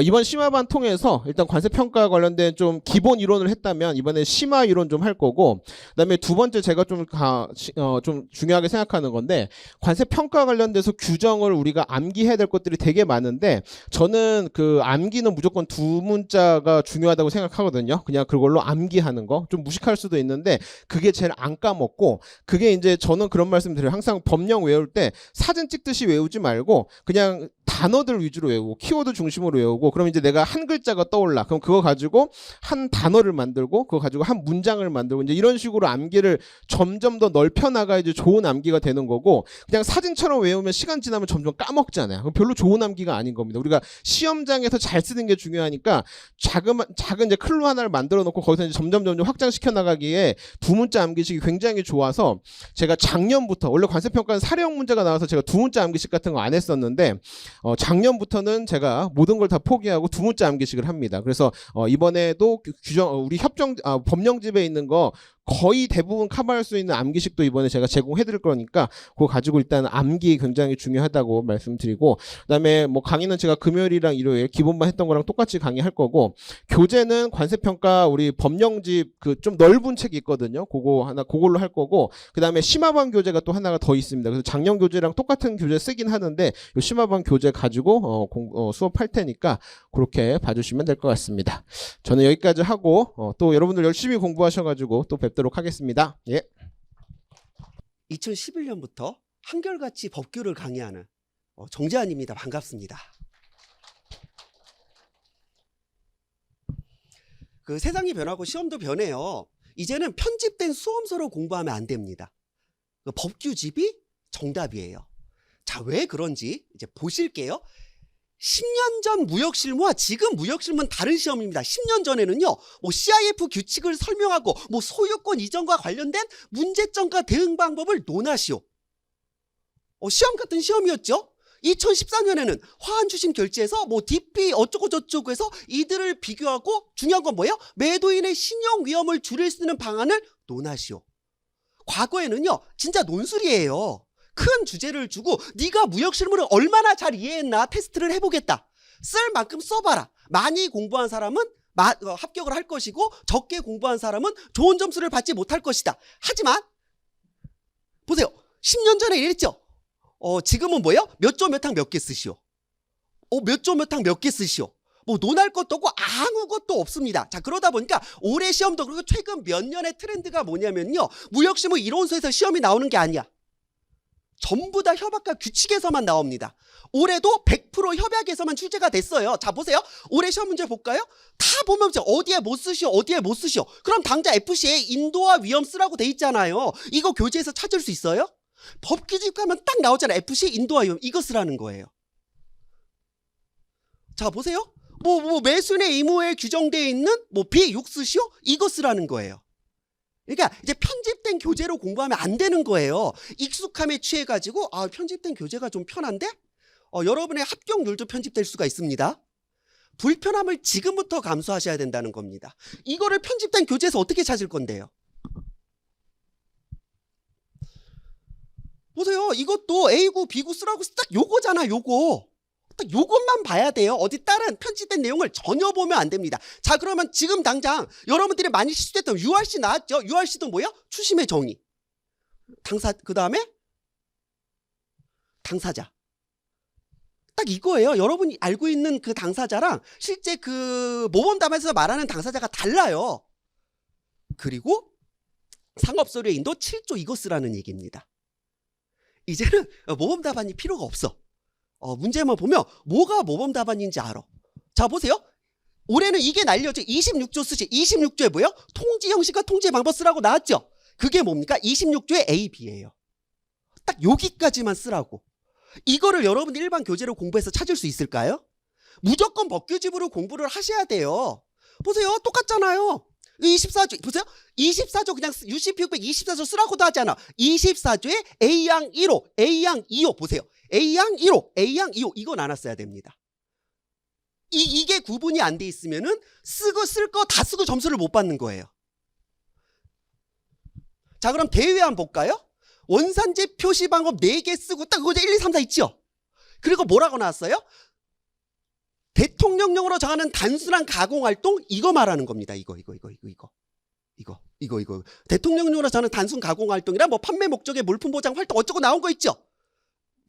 이번 심화반 통해서 일단 관세평가 관련된 좀 기본 이론을 했다면, 이번에 심화 이론 좀 할 거고, 그다음에 두 번째 제가 좀 중요하게 생각하는 건데, 관세평가 관련돼서 규정을 우리가 암기해야 될 것들이 되게 많은데, 저는 그 암기는 무조건 두 문자가 중요하다고 생각하거든요. 그냥 그걸로 암기하는 거 좀 무식할 수도 있는데 그게 제일 안 까먹고, 그게 이제 저는 그런 말씀 드려요. 항상 법령 외울 때 사진 찍듯이 외우지 말고 그냥 단어들 위주로 외우고 키워드 중심으로 외우고, 그럼 이제 내가 한 글자가 떠올라, 그럼 그거 가지고 한 단어를 만들고 그거 가지고 한 문장을 만들고, 이제 이런 식으로 암기를 점점 더 넓혀 나가야지 좋은 암기가 되는 거고, 그냥 사진처럼 외우면 시간 지나면 점점 까먹잖아요. 그럼 별로 좋은 암기가 아닌 겁니다. 우리가 시험장에서 잘 쓰는 게 중요하니까 작은 이제 클루 하나를 만들어 놓고 거기서 이제 점점 확장시켜 나가기에 두 문자 암기식이 굉장히 좋아서, 제가 작년부터, 원래 관세평가는 사례형 문제가 나와서 제가 두 문자 암기식 같은 거 안 했었는데 작년부터는 제가 모든 걸 다 포기하고 두 문자 암기식을 합니다. 그래서 이번에도 우리 법령집에 있는 거 거의 대부분 커버할 수 있는 암기식도 이번에 제가 제공해 드릴 거니까 그거 가지고 일단 암기 굉장히 중요하다고 말씀드리고, 그다음에 뭐 강의는 제가 금요일이랑 일요일 기본반 했던 거랑 똑같이 강의할 거고, 교재는 관세평가 우리 법령집 그 좀 넓은 책이 있거든요. 그걸로 할 거고, 그다음에 심화반 교재가 또 하나가 더 있습니다. 그래서 작년 교재랑 똑같은 교재 쓰긴 하는데 요 심화반 교재 가지고 수업할 테니까 그렇게 봐주시면 될 것 같습니다. 저는 여기까지 하고 또 여러분들 열심히 공부하셔가지고 또 뵙도록 하겠습니다. 예. 2011년부터 한결같이 법규를 강의하는 정재환입니다. 반갑습니다. 그 세상이 변하고 시험도 변해요. 이제는 편집된 수험서로 공부하면 안 됩니다. 그 법규집이 정답이에요. 자, 왜 그런지 이제 보실게요. 10년 전 무역실무와 지금 무역실무는 다른 시험입니다. 10년 전에는요, 뭐 CIF 규칙을 설명하고 뭐 소유권 이전과 관련된 문제점과 대응 방법을 논하시오. 시험 같은 시험이었죠. 2014년에는 화환주식 결제에서 뭐 DP 어쩌고 저쩌고 해서 이들을 비교하고 중요한 건 뭐예요? 매도인의 신용 위험을 줄일 수 있는 방안을 논하시오. 과거에는요, 진짜 논술이에요. 큰 주제를 주고 네가 무역실무를 얼마나 잘 이해했나 테스트를 해보겠다. 쓸 만큼 써봐라. 많이 공부한 사람은 합격을 할 것이고 적게 공부한 사람은 좋은 점수를 받지 못할 것이다. 하지만 보세요. 10년 전에 이랬죠. 지금은 뭐예요? 몇 조 몇 항 몇 개 쓰시오. 몇 조 몇 항 몇 개 쓰시오. 뭐 논할 것도 없고 아무것도 없습니다. 자, 그러다 보니까 올해 시험도 그리고 최근 몇 년의 트렌드가 뭐냐면요, 무역실무 이론서에서 시험이 나오는 게 아니야. 전부 다 협약과 규칙에서만 나옵니다. 올해도 100% 협약에서만 출제가 됐어요. 자, 보세요. 올해 시험 문제 볼까요? 다 보면 어디에 못 쓰시오, 어디에 못 쓰시오. 그럼 당장 FC에 인도와 위험 쓰라고 돼 있잖아요. 이거 교재에서 찾을 수 있어요? 법규집 가면 딱 나오잖아요. FC 인도와 위험 이거 쓰라는 거예요. 자, 보세요. 뭐 매수인의 의무에 규정되어 있는 뭐 B6 쓰시오? 이거 쓰라는 거예요. 그러니까 이제 편집된 교재로 공부하면 안 되는 거예요. 익숙함에 취해가지고 편집된 교재가 좀 편한데? 여러분의 합격률도 편집될 수가 있습니다. 불편함을 지금부터 감수하셔야 된다는 겁니다. 이거를 편집된 교재에서 어떻게 찾을 건데요? 보세요. 이것도 A구, B구 쓰라고 딱 요거잖아, 요거. 딱 요것만 봐야 돼요. 어디 다른 편집된 내용을 전혀 보면 안 됩니다. 자, 그러면 지금 당장 여러분들이 많이 실수했던 URC 나왔죠? URC도 뭐야? 추심의 정의. 그 다음에 당사자. 딱 이거예요. 여러분이 알고 있는 그 당사자랑 실제 그 모범답안에서 말하는 당사자가 달라요. 그리고 상업서류의 인도 7조 이거 쓰라는 얘기입니다. 이제는 모범답안이 필요가 없어. 문제만 보면 뭐가 모범답안인지 알아. 자, 보세요. 올해는 이게 날려져. 26조 쓰시. 26조에 뭐예요? 통지 형식과 통지 방법 쓰라고 나왔죠. 그게 뭡니까? 26조의 A, B예요. 딱 여기까지만 쓰라고. 이거를 여러분들 일반 교재로 공부해서 찾을 수 있을까요? 무조건 법규집으로 공부를 하셔야 돼요. 보세요. 똑같잖아요. 24조 보세요. 24조 그냥 UCP 600 24조 쓰라고도 하잖아. 24조에 A양 1호, A양 2호 보세요. A양 1호, A양 2호 이거 나눴어야 됩니다. 이게 구분이 안 돼 있으면은 쓸 거 다 쓰고 점수를 못 받는 거예요. 자, 그럼 대외 한번 볼까요? 원산지 표시 방법 4개 쓰고 딱 그거 1, 2, 3, 4 있죠? 그리고 뭐라고 나왔어요? 대통령령으로 정하는 단순한 가공활동 이거 말하는 겁니다. 이거. 대통령령으로 정하는 단순 가공활동이라 뭐 판매 목적의 물품 보장 활동 어쩌고 나온 거 있죠?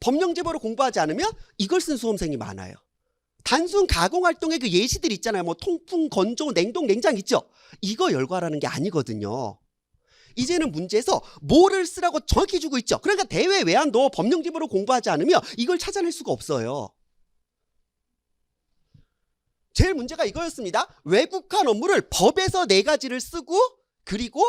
법령제보로 공부하지 않으면 이걸 쓴 수험생이 많아요. 단순 가공활동의 그 예시들 있잖아요. 뭐 통풍, 건조, 냉동, 냉장 있죠? 이거 열거하라는 게 아니거든요. 이제는 문제에서 뭐를 쓰라고 정확히 주고 있죠. 그러니까 대외 외환도 법령제보로 공부하지 않으면 이걸 찾아낼 수가 없어요. 제일 문제가 이거였습니다. 외국한 업무를 법에서 4가지를 쓰고 그리고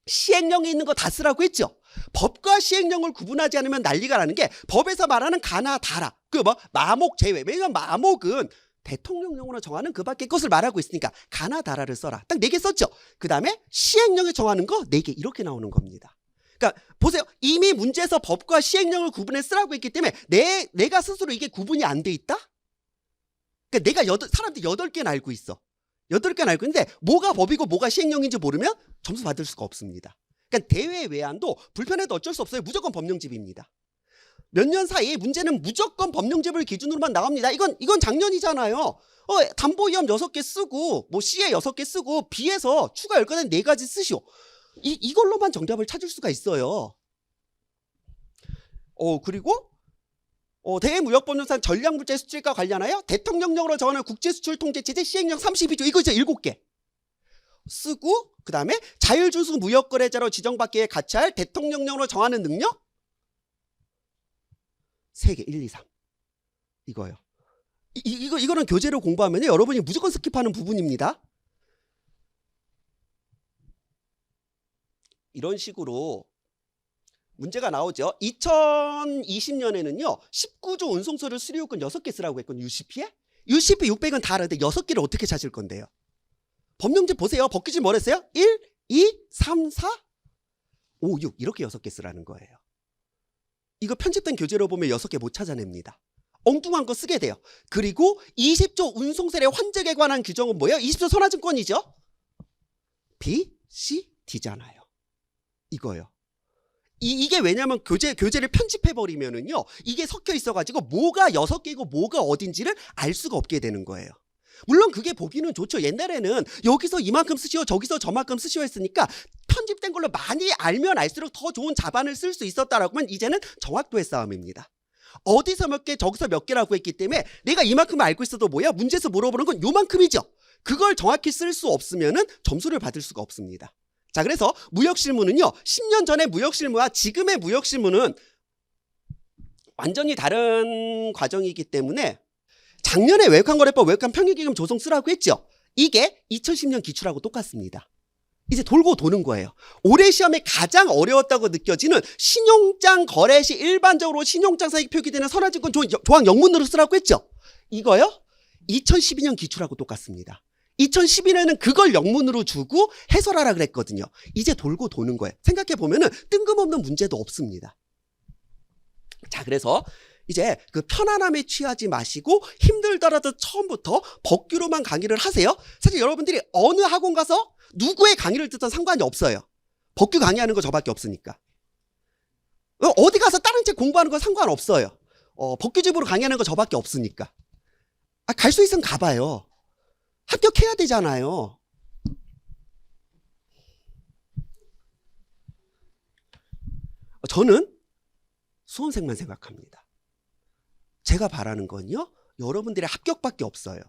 시행령에 있는 거 다 쓰라고 했죠. 법과 시행령을 구분하지 않으면 난리가 나는 게 법에서 말하는 가나 다라 그 뭐 마목 제외. 왜냐면 마목은 대통령령으로 정하는 그 밖의 것을 말하고 있으니까 가나 다라를 써라. 딱 4개 썼죠. 그 다음에 시행령에 정하는 거 4개 이렇게 나오는 겁니다. 그러니까 보세요. 이미 문제에서 법과 시행령을 구분해 쓰라고 했기 때문에 내가 스스로 이게 구분이 안 돼 있다? 그러니까 내가 사람들이 8개는 알고 있어. 8개는 알고 있는데 뭐가 법이고 뭐가 시행령인지 모르면 점수 받을 수가 없습니다. 그러니까 대외 외환도 불편해도 어쩔 수 없어요. 무조건 법령집입니다. 몇 년 사이 문제는 무조건 법령집을 기준으로만 나옵니다. 이건 작년이잖아요. 담보위험 6개 쓰고 뭐 C에 6개 쓰고 B에서 추가 열거된 4가지 쓰시오. 이걸로만 정답을 찾을 수가 있어요. 그리고 대무역법령상 전략물자 수출과 관련하여 대통령령으로 정하는 국제수출통제체제 시행령 32조 이거 이제 7개 쓰고 그 다음에 자율준수 무역거래자로 지정받기에 가치할 대통령령으로 정하는 능력 3개 1, 2, 3 이거요. 이거는 교재로 공부하면 여러분이 무조건 스킵하는 부분입니다. 이런 식으로 문제가 나오죠. 2020년에는요 19조 운송소를 수리요건 6개 쓰라고 했거든요. UCP에 UCP 600은 다 알았는데 6개를 어떻게 찾을 건데요? 법령집 보세요. 법규집 뭐 했어요? 1, 2, 3, 4, 5, 6 이렇게 6개 쓰라는 거예요. 이거 편집된 교재로 보면 6개 못 찾아냅니다. 엉뚱한 거 쓰게 돼요. 그리고 20조 운송세례 환적에 관한 규정은 뭐예요? 20조 선화증권이죠. B, C, D잖아요. 이거요. 이게 왜냐면 교재를 편집해버리면은요 이게 섞여 있어가지고 뭐가 6개고 뭐가 어딘지를 알 수가 없게 되는 거예요. 물론 그게 보기는 좋죠. 옛날에는 여기서 이만큼 쓰시오 저기서 저만큼 쓰시오 했으니까 편집된 걸로 많이 알면 알수록 더 좋은 자반을 쓸 수 있었다라고 하면 이제는 정확도의 싸움입니다. 어디서 몇 개 저기서 몇 개라고 했기 때문에 내가 이만큼 알고 있어도 뭐야 문제에서 물어보는 건 요만큼이죠. 그걸 정확히 쓸 수 없으면은 점수를 받을 수가 없습니다. 자, 그래서 무역실무는요 10년 전의 무역실무와 지금의 무역실무는 완전히 다른 과정이기 때문에 작년에 외국환거래법 외국환평균기금 조성 쓰라고 했죠. 이게 2010년 기출하고 똑같습니다. 이제 돌고 도는 거예요. 올해 시험에 가장 어려웠다고 느껴지는 신용장 거래 시 일반적으로 신용장 사익 표기되는 선화증권 조항 영문으로 쓰라고 했죠. 이거요 2012년 기출하고 똑같습니다. 2012년에는 그걸 영문으로 주고 해설하라 그랬거든요. 이제 돌고 도는 거예요. 생각해보면은 뜬금없는 문제도 없습니다. 자, 그래서 이제 그 편안함에 취하지 마시고 힘들더라도 처음부터 법규로만 강의를 하세요. 사실 여러분들이 어느 학원 가서 누구의 강의를 듣든 상관이 없어요. 법규 강의하는 거 저밖에 없으니까. 어디 가서 다른 책 공부하는 거 상관없어요. 법규집으로 강의하는 거 저밖에 없으니까. 갈 수 있으면 가봐요. 합격해야 되잖아요. 저는 수험생만 생각합니다. 제가 바라는 건요 여러분들의 합격밖에 없어요.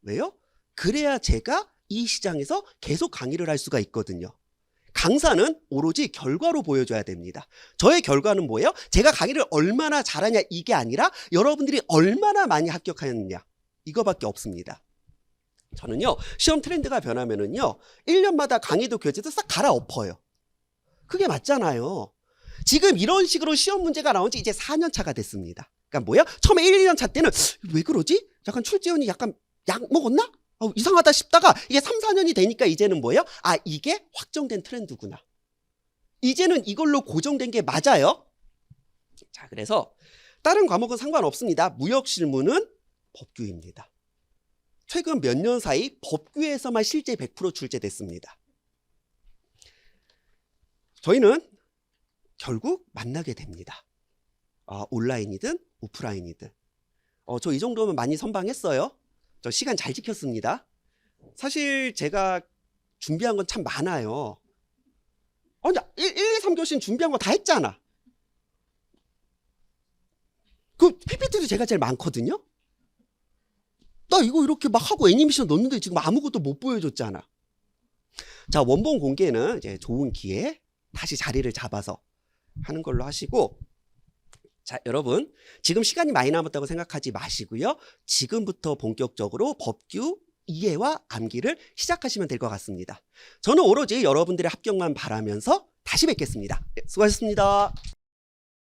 왜요? 그래야 제가 이 시장에서 계속 강의를 할 수가 있거든요. 강사는 오로지 결과로 보여줘야 됩니다. 저의 결과는 뭐예요? 제가 강의를 얼마나 잘하냐 이게 아니라 여러분들이 얼마나 많이 합격하였느냐 이거밖에 없습니다. 저는요 시험 트렌드가 변하면은요 1년마다 강의도 교재도 싹 갈아엎어요. 그게 맞잖아요. 지금 이런 식으로 시험 문제가 나온 지 이제 4년 차가 됐습니다. 그러니까 뭐야? 처음에 1, 2년 차 때는 왜 그러지? 약간 출제원이 약간 약 먹었나? 이상하다 싶다가 이게 3, 4년이 되니까 이제는 뭐예요? 이게 확정된 트렌드구나. 이제는 이걸로 고정된 게 맞아요. 자, 그래서 다른 과목은 상관없습니다. 무역실무는 법규입니다. 최근 몇 년 사이 법규에서만 실제 100% 출제됐습니다. 저희는 결국 만나게 됩니다. 온라인이든 오프라인이든. 저 이 정도면 많이 선방했어요. 저 시간 잘 지켰습니다. 사실 제가 준비한 건 참 많아요. 1, 2, 3교시는 준비한 거 다 했잖아. 그 PPT도 제가 제일 많거든요. 나 이거 이렇게 막 하고 애니메이션 넣는데 지금 아무것도 못 보여줬잖아. 자, 원본 공개는 이제 좋은 기회에 다시 자리를 잡아서 하는 걸로 하시고, 자, 여러분 지금 시간이 많이 남았다고 생각하지 마시고요. 지금부터 본격적으로 법규 이해와 암기를 시작하시면 될 것 같습니다. 저는 오로지 여러분들의 합격만 바라면서 다시 뵙겠습니다. 수고하셨습니다.